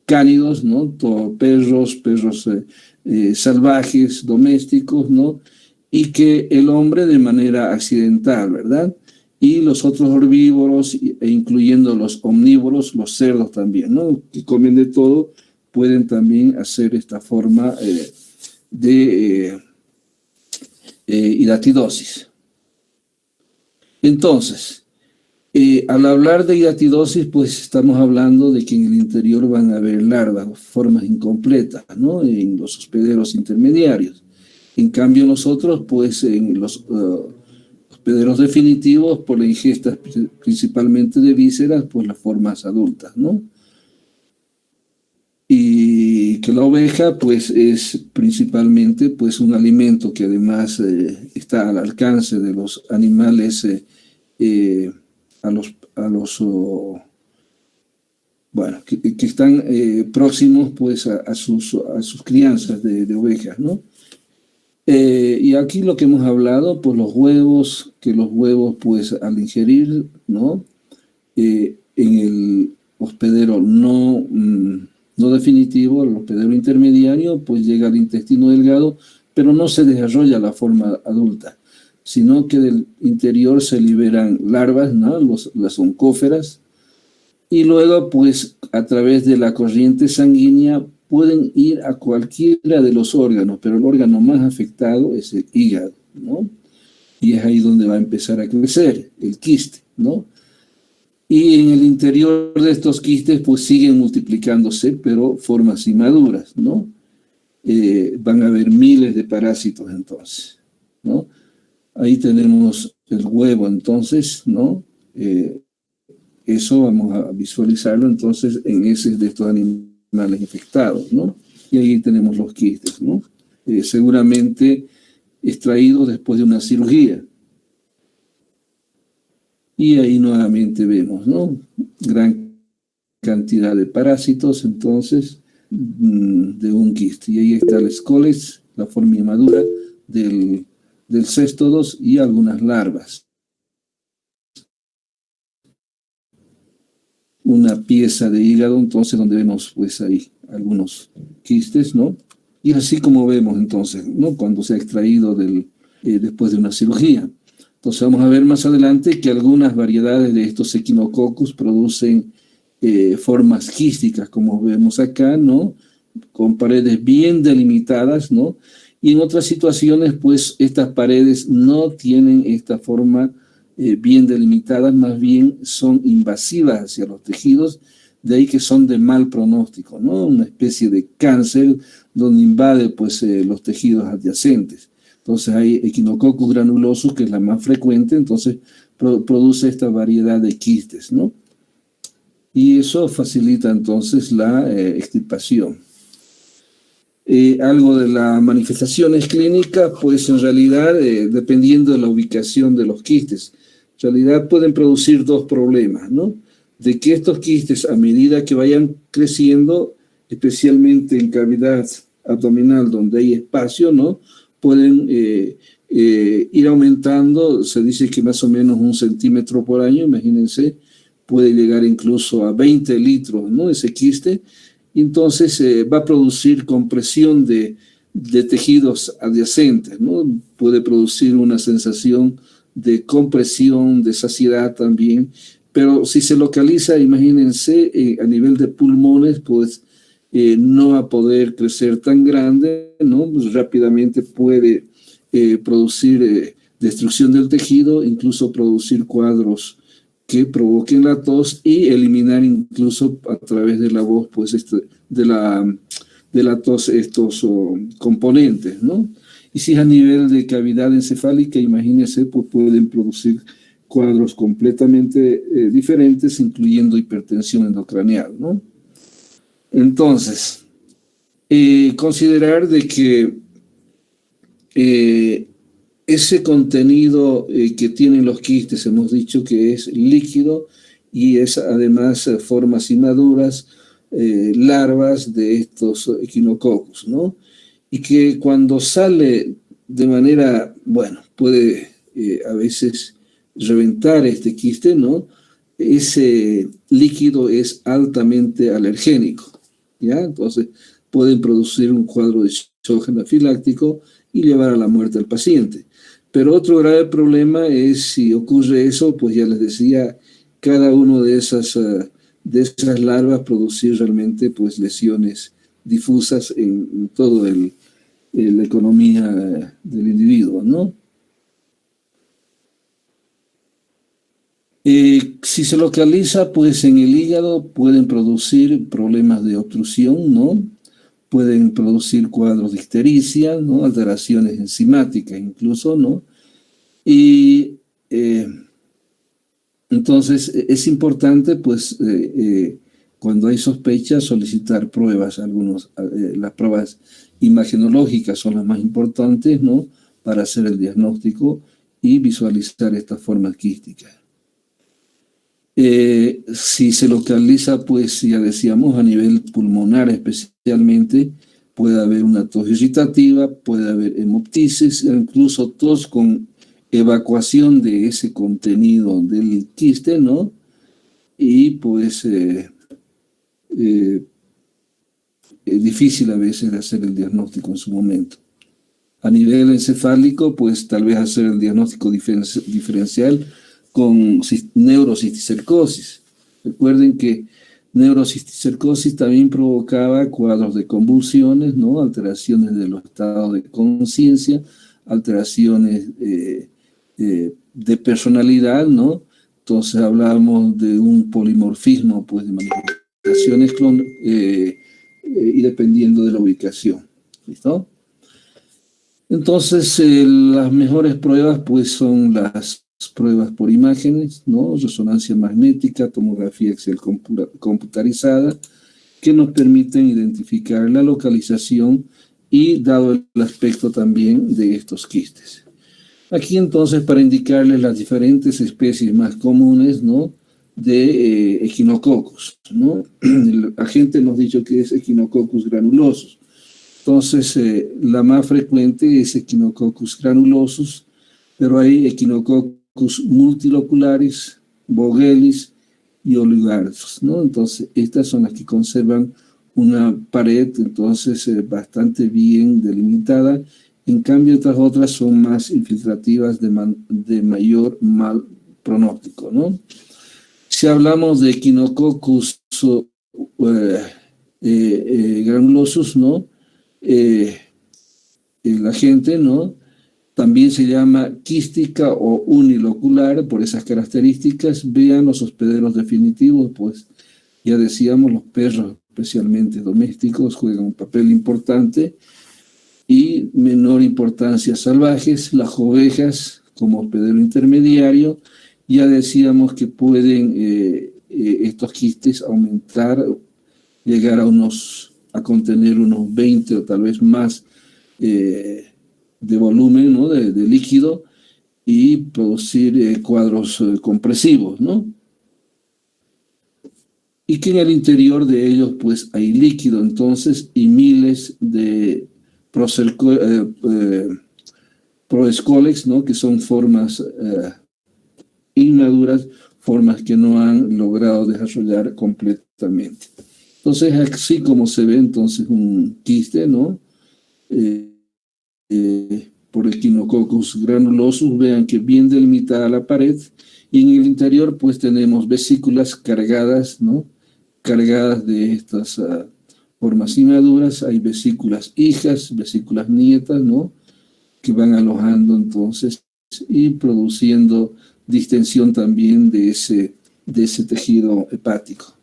cánidos, ¿no? Perros salvajes, domésticos, ¿no? Y que el hombre de manera accidental, ¿verdad? Y los otros herbívoros, incluyendo los omnívoros, los cerdos también, ¿no? Que comen de todo, pueden también hacer esta forma de hidatidosis. Entonces, al hablar de hidatidosis, pues estamos hablando de que en el interior van a haber larvas, formas incompletas, ¿no? En los hospederos intermediarios. En cambio, nosotros, pues en los hospederos definitivos, por la ingesta principalmente de vísceras, pues las formas adultas, ¿no? Y que la oveja, pues es principalmente pues un alimento que además está al alcance de los animales, bueno, que están próximos pues a sus crianzas de ovejas, ¿no? Y aquí lo que hemos hablado, pues los huevos, que los huevos pues al ingerir, ¿no? En el hospedero no definitivo, el hospedero intermediario, pues llega al intestino delgado, pero no se desarrolla la forma adulta, sino que del interior se liberan larvas, ¿no? Las oncóferas, y luego pues a través de la corriente sanguínea pueden ir a cualquiera de los órganos, pero el órgano más afectado es el hígado, ¿no? Y es ahí donde va a empezar a crecer el quiste, ¿no? Y en el interior de estos quistes pues siguen multiplicándose, pero formas inmaduras, ¿no? Van a haber miles de parásitos entonces, ¿no? Ahí tenemos el huevo entonces, ¿no? Eso vamos a visualizarlo entonces en heces de estos animales infectados, ¿no? Y ahí tenemos los quistes, ¿no? Seguramente extraídos después de una cirugía. Y ahí nuevamente vemos, ¿no? Gran cantidad de parásitos, entonces, de un quiste. Y ahí está el escoles, la forma inmadura del céstodos y algunas larvas. Una pieza de hígado, entonces, donde vemos, pues, ahí algunos quistes, ¿no? Y así como vemos, entonces, ¿no? Cuando se ha extraído después de una cirugía. Entonces vamos a ver más adelante que algunas variedades de estos Echinococcus producen formas quísticas, como vemos acá, ¿no? Con paredes bien delimitadas, ¿no? Y en otras situaciones, pues, estas paredes no tienen esta forma bien delimitadas, más bien son invasivas hacia los tejidos, de ahí que son de mal pronóstico, ¿no? Una especie de cáncer donde invade, pues, los tejidos adyacentes. Entonces hay Echinococcus granulosus, que es la más frecuente, entonces produce esta variedad de quistes, ¿no? Y eso facilita entonces la extirpación. Algo de las manifestaciones clínicas, pues en realidad, dependiendo de la ubicación de los quistes, en realidad pueden producir dos problemas, ¿no? De que estos quistes, a medida que vayan creciendo, especialmente en cavidad abdominal donde hay espacio, ¿no? Pueden ir aumentando, se dice que más o menos 1 centímetro por año, imagínense, puede llegar incluso a 20 litros, ¿no? Ese quiste, entonces va a producir compresión de tejidos adyacentes, ¿no? Puede producir una sensación de compresión, de saciedad también, pero si se localiza, imagínense, a nivel de pulmones, pues no va a poder crecer tan grande, ¿no? Pues rápidamente puede producir destrucción del tejido, incluso producir cuadros que provoquen la tos y eliminar incluso a través de la voz, pues, de la tos estos componentes, ¿no? Y si es a nivel de cavidad encefálica, imagínense, pues pueden producir cuadros completamente diferentes, incluyendo hipertensión endocranial, ¿no? Entonces, considerar de que ese contenido que tienen los quistes, hemos dicho que es líquido y es además formas inmaduras, larvas de estos Echinococcus, ¿no? Y que cuando sale de manera, bueno, puede a veces reventar este quiste, ¿no? Ese líquido es altamente alergénico, ¿ya? Entonces pueden producir un cuadro de shock anafiláctico y llevar a la muerte al paciente. Pero otro grave problema es si ocurre eso, pues ya les decía, cada uno de esas larvas producir realmente pues lesiones difusas en toda la economía del individuo, ¿no? Si se localiza pues en el hígado, pueden producir problemas de obstrucción, ¿no? Pueden producir cuadros de ictericia, ¿no? Alteraciones enzimáticas incluso, ¿no? Y entonces es importante, pues, cuando hay sospechas, solicitar pruebas. Las pruebas imagenológicas son las más importantes, ¿no? Para hacer el diagnóstico y visualizar estas formas quísticas. Si se localiza, pues ya decíamos, a nivel pulmonar especialmente, puede haber una tos irritativa, puede haber hemoptisis, incluso tos con evacuación de ese contenido del quiste, ¿no? Y pues es difícil a veces hacer el diagnóstico en su momento. A nivel encefálico, pues tal vez hacer el diagnóstico diferencial con neurocisticercosis. Recuerden que neurocisticercosis también provocaba cuadros de convulsiones, ¿no? Alteraciones de los estados de conciencia, alteraciones de personalidad, ¿no? Entonces hablábamos de un polimorfismo, pues, de manifestaciones y dependiendo de la ubicación. ¿Listo? Entonces, las mejores pruebas, pues, son las pruebas por imágenes, ¿no? Resonancia magnética, tomografía axial computarizada, que nos permiten identificar la localización y dado el aspecto también de estos quistes. Aquí entonces, para indicarles las diferentes especies más comunes, ¿no? De Echinococcus, ¿no? El agente nos ha dicho que es Echinococcus granulosus. Entonces, la más frecuente es Echinococcus granulosus, pero hay Echinococcus multilocularis, Vogelis y Oligarthus, ¿no? Entonces, estas son las que conservan una pared, entonces, bastante bien delimitada. En cambio, otras son más infiltrativas de mayor mal pronóstico, ¿no? Si hablamos de Echinococcus granulosus, ¿no? La gente, ¿no? También se llama quística o unilocular por esas características. Vean los hospederos definitivos, pues ya decíamos, los perros, especialmente domésticos, juegan un papel importante, y menor importancia salvajes, las ovejas como hospedero intermediario. Ya decíamos que pueden estos quistes aumentar, llegar a contener unos 20 o tal vez más de volumen, ¿no? de líquido, y producir cuadros compresivos, ¿no? Y que en el interior de ellos pues hay líquido entonces y miles de proescolex, ¿no? Que son formas inmaduras, formas que no han logrado desarrollar completamente. Entonces, así como se ve entonces un quiste, ¿no? Por Echinococcus granulosus, vean que bien delimitada la pared, y en el interior pues tenemos vesículas cargadas, ¿no? Cargadas de estas formas inmaduras. Hay vesículas hijas, vesículas nietas, ¿no? Que van alojando entonces y produciendo distensión también de ese tejido hepático.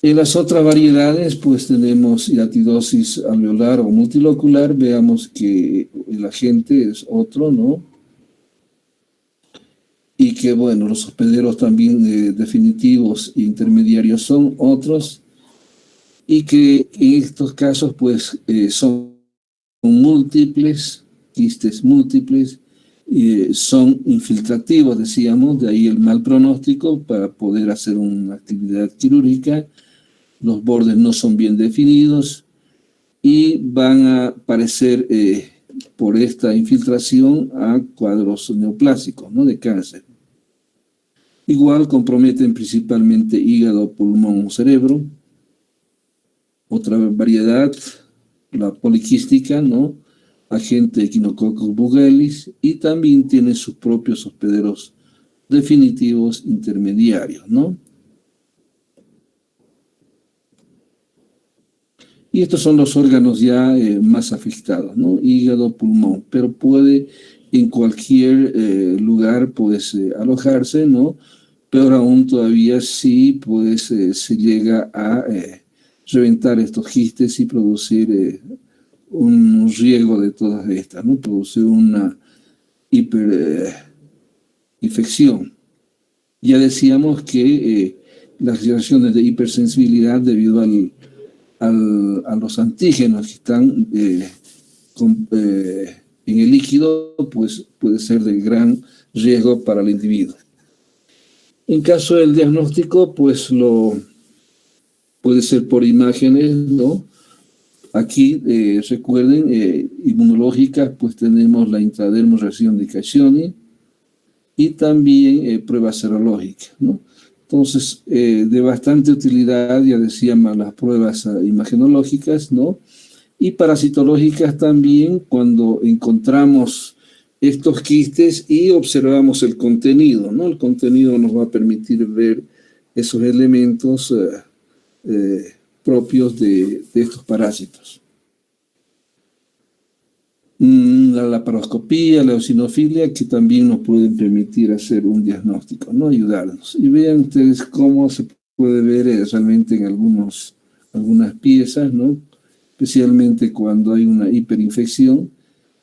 En las otras variedades, pues tenemos hiatidosis alveolar o multilocular. Veamos que el agente es otro, ¿no? Y que, bueno, los hospederos también definitivos e intermediarios son otros. Y que en estos casos, pues, son múltiples, quistes múltiples, son infiltrativos, decíamos, de ahí el mal pronóstico para poder hacer una actividad quirúrgica. Los bordes no son bien definidos y van a parecer por esta infiltración a cuadros neoplásicos, ¿no? De cáncer. Igual comprometen principalmente hígado, pulmón, cerebro. Otra variedad, la poliquística, ¿no? Agente Echinococcus bugellis, y también tiene sus propios hospederos definitivos intermediarios, ¿no? Y estos son los órganos ya más afectados, ¿no? Hígado, pulmón, pero puede en cualquier lugar pues alojarse, ¿no? Peor aún todavía si pues se llega a reventar estos quistes y producir un riego de todas estas, ¿no? Producir una hiperinfección. Ya decíamos que las reacciones de hipersensibilidad debido a los antígenos que están en el líquido, pues puede ser de gran riesgo para el individuo. En caso del diagnóstico, pues puede ser por imágenes, ¿no? Aquí, recuerden, inmunológicas, pues tenemos la intradermoreacción de Caccioni y también pruebas serológicas, ¿no? Entonces, de bastante utilidad, ya decíamos, las pruebas imagenológicas, ¿no? Y parasitológicas también, cuando encontramos estos quistes y observamos el contenido, ¿no? El contenido nos va a permitir ver esos elementos propios de estos parásitos. La laparoscopía, la eosinofilia, que también nos pueden permitir hacer un diagnóstico, ¿no? Ayudarnos. Y vean ustedes cómo se puede ver realmente en algunas piezas, ¿no? Especialmente cuando hay una hiperinfección,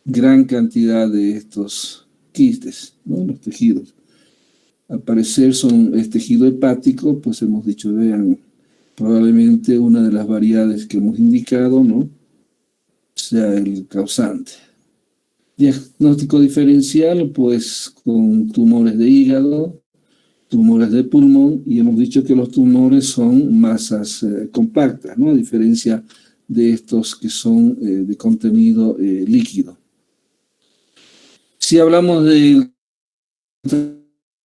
gran cantidad de estos quistes, ¿no? Los tejidos. Al parecer es tejido hepático, pues hemos dicho, vean, probablemente una de las variedades que hemos indicado, ¿no? Sea el causante. Diagnóstico diferencial, pues con tumores de hígado, tumores de pulmón, y hemos dicho que los tumores son masas compactas, ¿no? A diferencia de estos que son de contenido líquido. Si hablamos del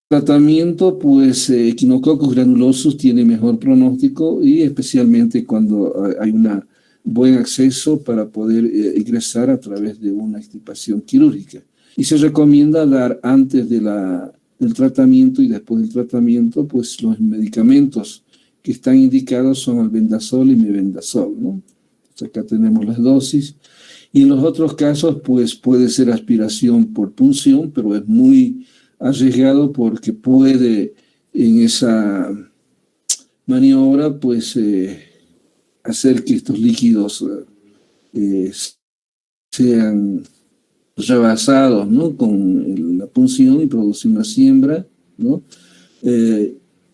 tratamiento, pues Echinococcus granulosus tiene mejor pronóstico, y especialmente cuando hay un buen acceso para poder ingresar a través de una extirpación quirúrgica. Y se recomienda dar antes del tratamiento y después del tratamiento, pues los medicamentos que están indicados son albendazol y mebendazol, ¿no? Entonces acá tenemos las dosis. Y en los otros casos, pues puede ser aspiración por punción, pero es muy arriesgado porque puede en esa maniobra, pues, hacer que estos líquidos sean rebasados, ¿no? Con la punción y producir una siembra, ¿no?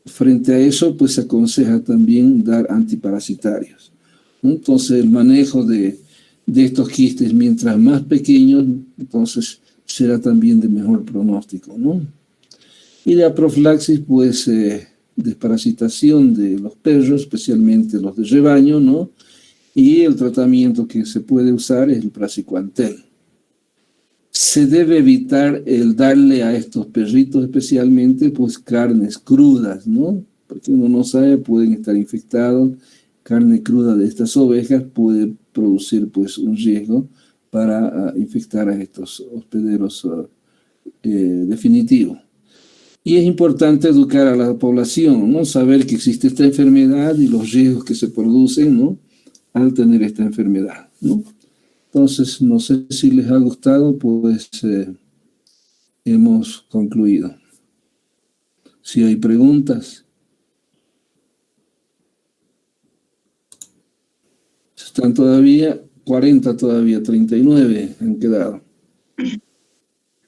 Frente a eso, pues se aconseja también dar antiparasitarios, ¿no? Entonces, el manejo de estos quistes, mientras más pequeños, entonces será también de mejor pronóstico, ¿no? Y la profilaxis, pues, desparasitación de los perros, especialmente los de rebaño, ¿no? Y el tratamiento que se puede usar es el praziquantel. Se debe evitar el darle a estos perritos especialmente, pues, carnes crudas, ¿no? Porque uno no sabe, pueden estar infectados. Carne cruda de estas ovejas puede producir, pues, un riesgo para infectar a estos hospederos definitivos. Y es importante educar a la población, ¿no? Saber que existe esta enfermedad y los riesgos que se producen, ¿no? Al tener esta enfermedad, ¿no? Entonces, no sé si les ha gustado, pues hemos concluido. Si hay preguntas. Están todavía 40, todavía 39 han quedado.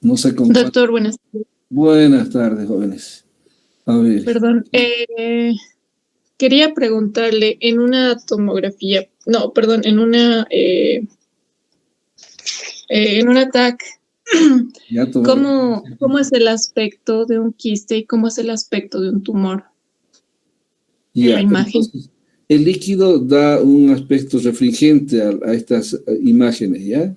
No sé cómo. Doctor, buenas tardes. Buenas tardes, jóvenes. A ver. Perdón, quería preguntarle, en una tomografía, no, perdón, en un TAC, ¿cómo es el aspecto de un quiste y cómo es el aspecto de un tumor? Ya, la imagen. Entonces, el líquido da un aspecto refringente a estas imágenes, ¿ya?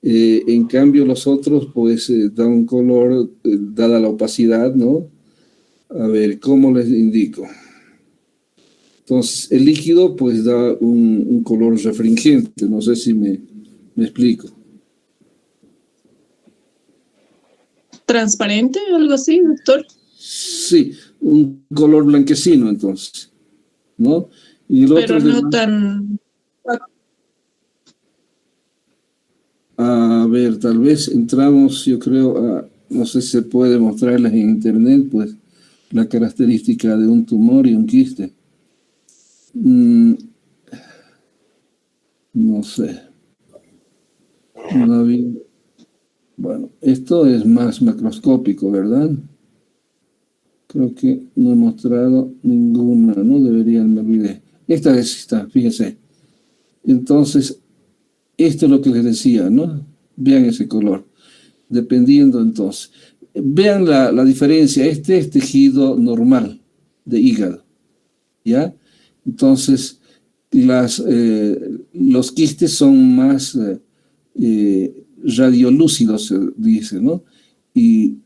En cambio, los otros, pues, dan un color, dada la opacidad, ¿no? A ver, ¿cómo les indico? Entonces, el líquido, pues, da un color refringente. No sé si me explico. ¿Transparente o algo así, doctor? Sí, un color blanquecino, entonces, ¿no? Y el Pero otro no tan... A ver, tal vez entramos, yo creo, no sé si se puede mostrarles en internet, pues, la característica de un tumor y un quiste. No sé. Bueno, esto es más macroscópico, ¿verdad? Creo que no he mostrado ninguna, ¿no? Deberían, me olvidé. Esta está, fíjense. Entonces, esto es lo que les decía, ¿no? Vean ese color. Dependiendo, entonces. Vean la diferencia. Este es tejido normal de hígado, ¿ya? Entonces, los quistes son más radiolúcidos, se dice, ¿no? Y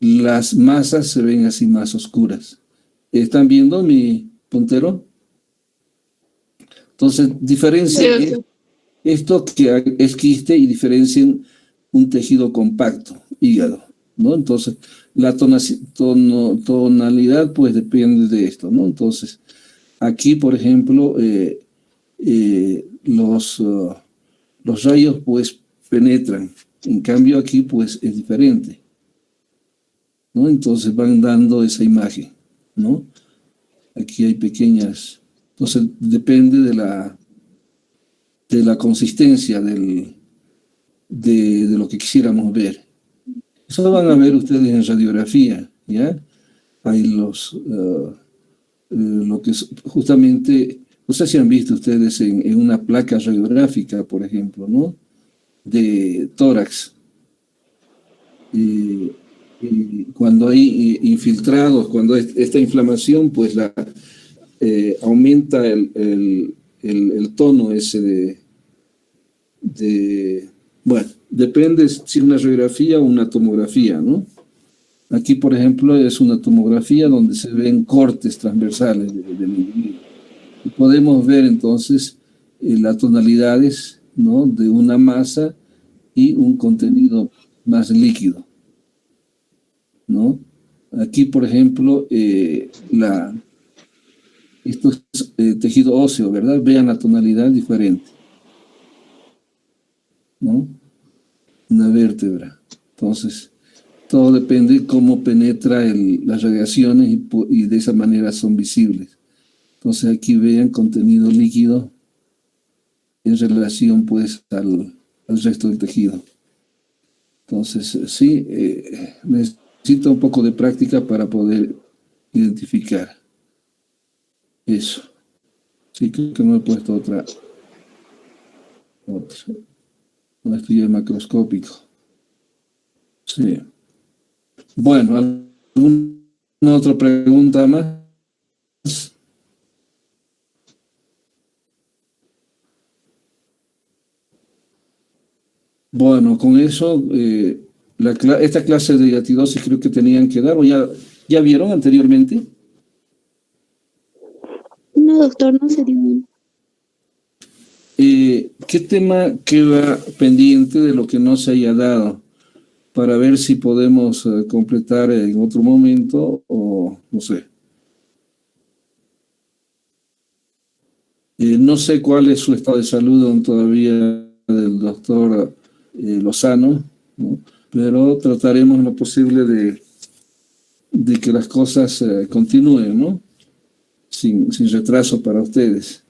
las masas se ven así más oscuras. ¿Están viendo mi puntero? Entonces, diferencien esto que es quiste y diferencien un tejido compacto, hígado, ¿no? Entonces, la tonalidad, pues, depende de esto, ¿no? Entonces, aquí, por ejemplo, los rayos, pues, penetran. En cambio, aquí, pues, es diferente, ¿no? Entonces, van dando esa imagen, ¿no? Aquí hay pequeñas... Entonces, depende de la consistencia de lo que quisiéramos ver. Eso lo van a ver ustedes en radiografía, ¿ya? Hay lo que es justamente, no sé si han visto ustedes en una placa radiográfica, por ejemplo, ¿no? De tórax. Y cuando hay infiltrados, cuando esta inflamación, pues aumenta el tono ese bueno, depende si es una radiografía o una tomografía, ¿no? Aquí, por ejemplo, es una tomografía donde se ven cortes transversales del individuo. Y podemos ver entonces las tonalidades, ¿no? De una masa y un contenido más líquido, ¿no? Aquí, por ejemplo, esto es tejido óseo, ¿verdad? Vean la tonalidad diferente, ¿no? Una vértebra. Entonces, todo depende de cómo penetra las radiaciones y de esa manera son visibles. Entonces, aquí vean contenido líquido en relación, pues, al resto del tejido. Entonces, sí, necesito un poco de práctica para poder identificar eso. Sí, creo que no he puesto otra. No, esto ya es macroscópico. Sí. Bueno, ¿alguna otra pregunta más? Bueno, con eso, esta clase de hiatidosis creo que tenían que dar, ¿o ya vieron anteriormente? No, doctor, no se dio bien. ¿Qué tema queda pendiente de lo que no se haya dado? Para ver si podemos completar en otro momento o no sé. No sé cuál es su estado de salud aún todavía del doctor Lozano, ¿no? Pero trataremos lo posible de que las cosas continúen, ¿no? Sin retraso para ustedes.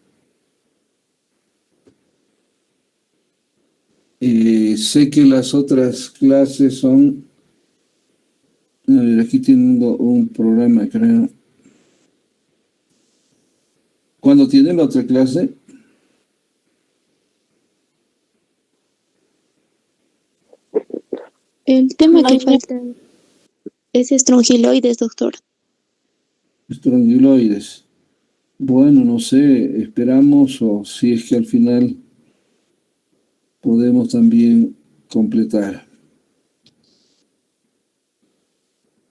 Sé que las otras clases son... aquí tengo un programa, creo. ¿Cuándo tienen la otra clase? El tema que falta es estrongiloides, doctor. Estrongiloides. Bueno, no sé, esperamos o si es que al final podemos también completar.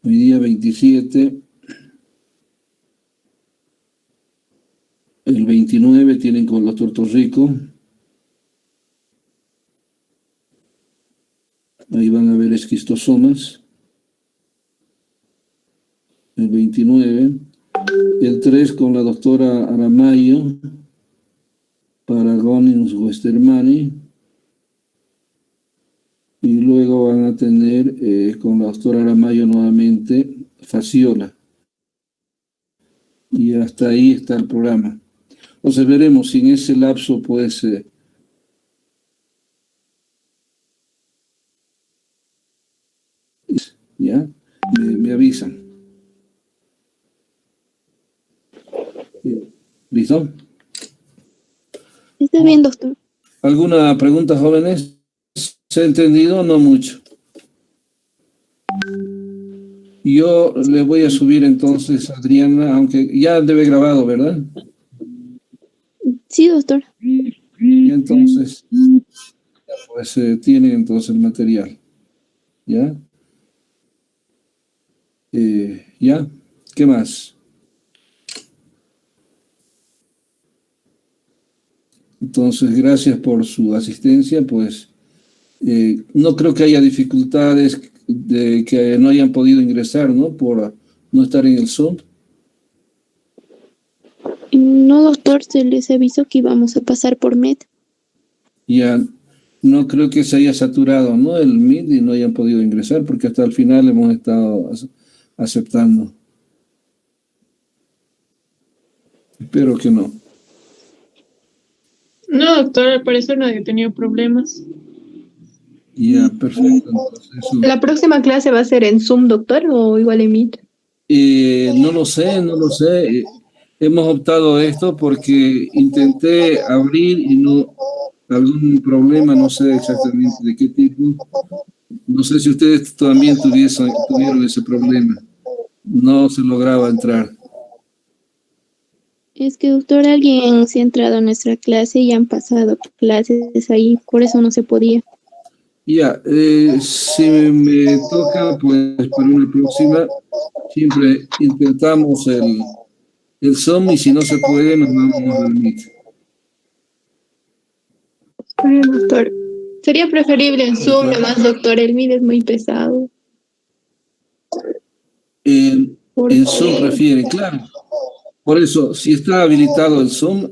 Hoy día 27. El 29 tienen con los Puerto Rico. Ahí van a ver esquistosomas. El 29. El 3 con la doctora Aramayo. Paragonins Westermani. Y luego van a tener con la doctora Aramayo nuevamente fasciola. Y hasta ahí está el programa. Entonces veremos si en ese lapso pues ya me avisan. ¿Listo? Está bien, doctor. ¿Alguna pregunta, jóvenes? ¿Se ha entendido? No mucho. Yo le voy a subir entonces a Adriana, aunque ya debe grabado, ¿verdad? Sí, doctor. Y entonces, pues tienen entonces el material. ¿Ya? ¿Ya? ¿Qué más? Entonces, gracias por su asistencia, pues no creo que haya dificultades de que no hayan podido ingresar, ¿no? Por no estar en el Zoom. No, doctor, se les avisó que íbamos a pasar por Met. Ya no creo que se haya saturado, ¿no? El Meet y no hayan podido ingresar, porque hasta el final hemos estado aceptando. Espero que no. No, doctor, al parecer nadie ha tenido problemas. Ya, perfecto. Entonces, ¿La próxima clase va a ser en Zoom, doctor, o igual en Meet? no lo sé, no lo sé. Hemos optado esto porque intenté abrir y no, algún problema, no sé exactamente de qué tipo. No sé si ustedes también tuvieron ese problema. No se lograba entrar. Es que, doctor, alguien se ha entrado a nuestra clase y han pasado clases ahí, por eso no se podía. Ya, si me toca, pues para una próxima, siempre intentamos el Zoom y si no se puede, nos vamos al Meet. Bueno, doctor. Sería preferible en Zoom, nomás, doctor. El Meet es muy pesado. En Zoom prefieren, claro. Por eso, si está habilitado el Zoom,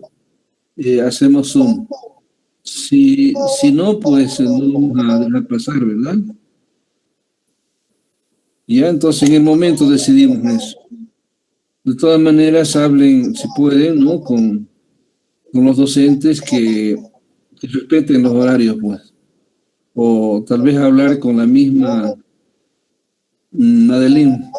hacemos Zoom. Si no, pues no vamos a dejar pasar, ¿verdad? Ya, entonces en el momento decidimos eso. De todas maneras, hablen, si pueden, ¿no? Con los docentes que respeten los horarios, pues. O tal vez hablar con la misma Madeline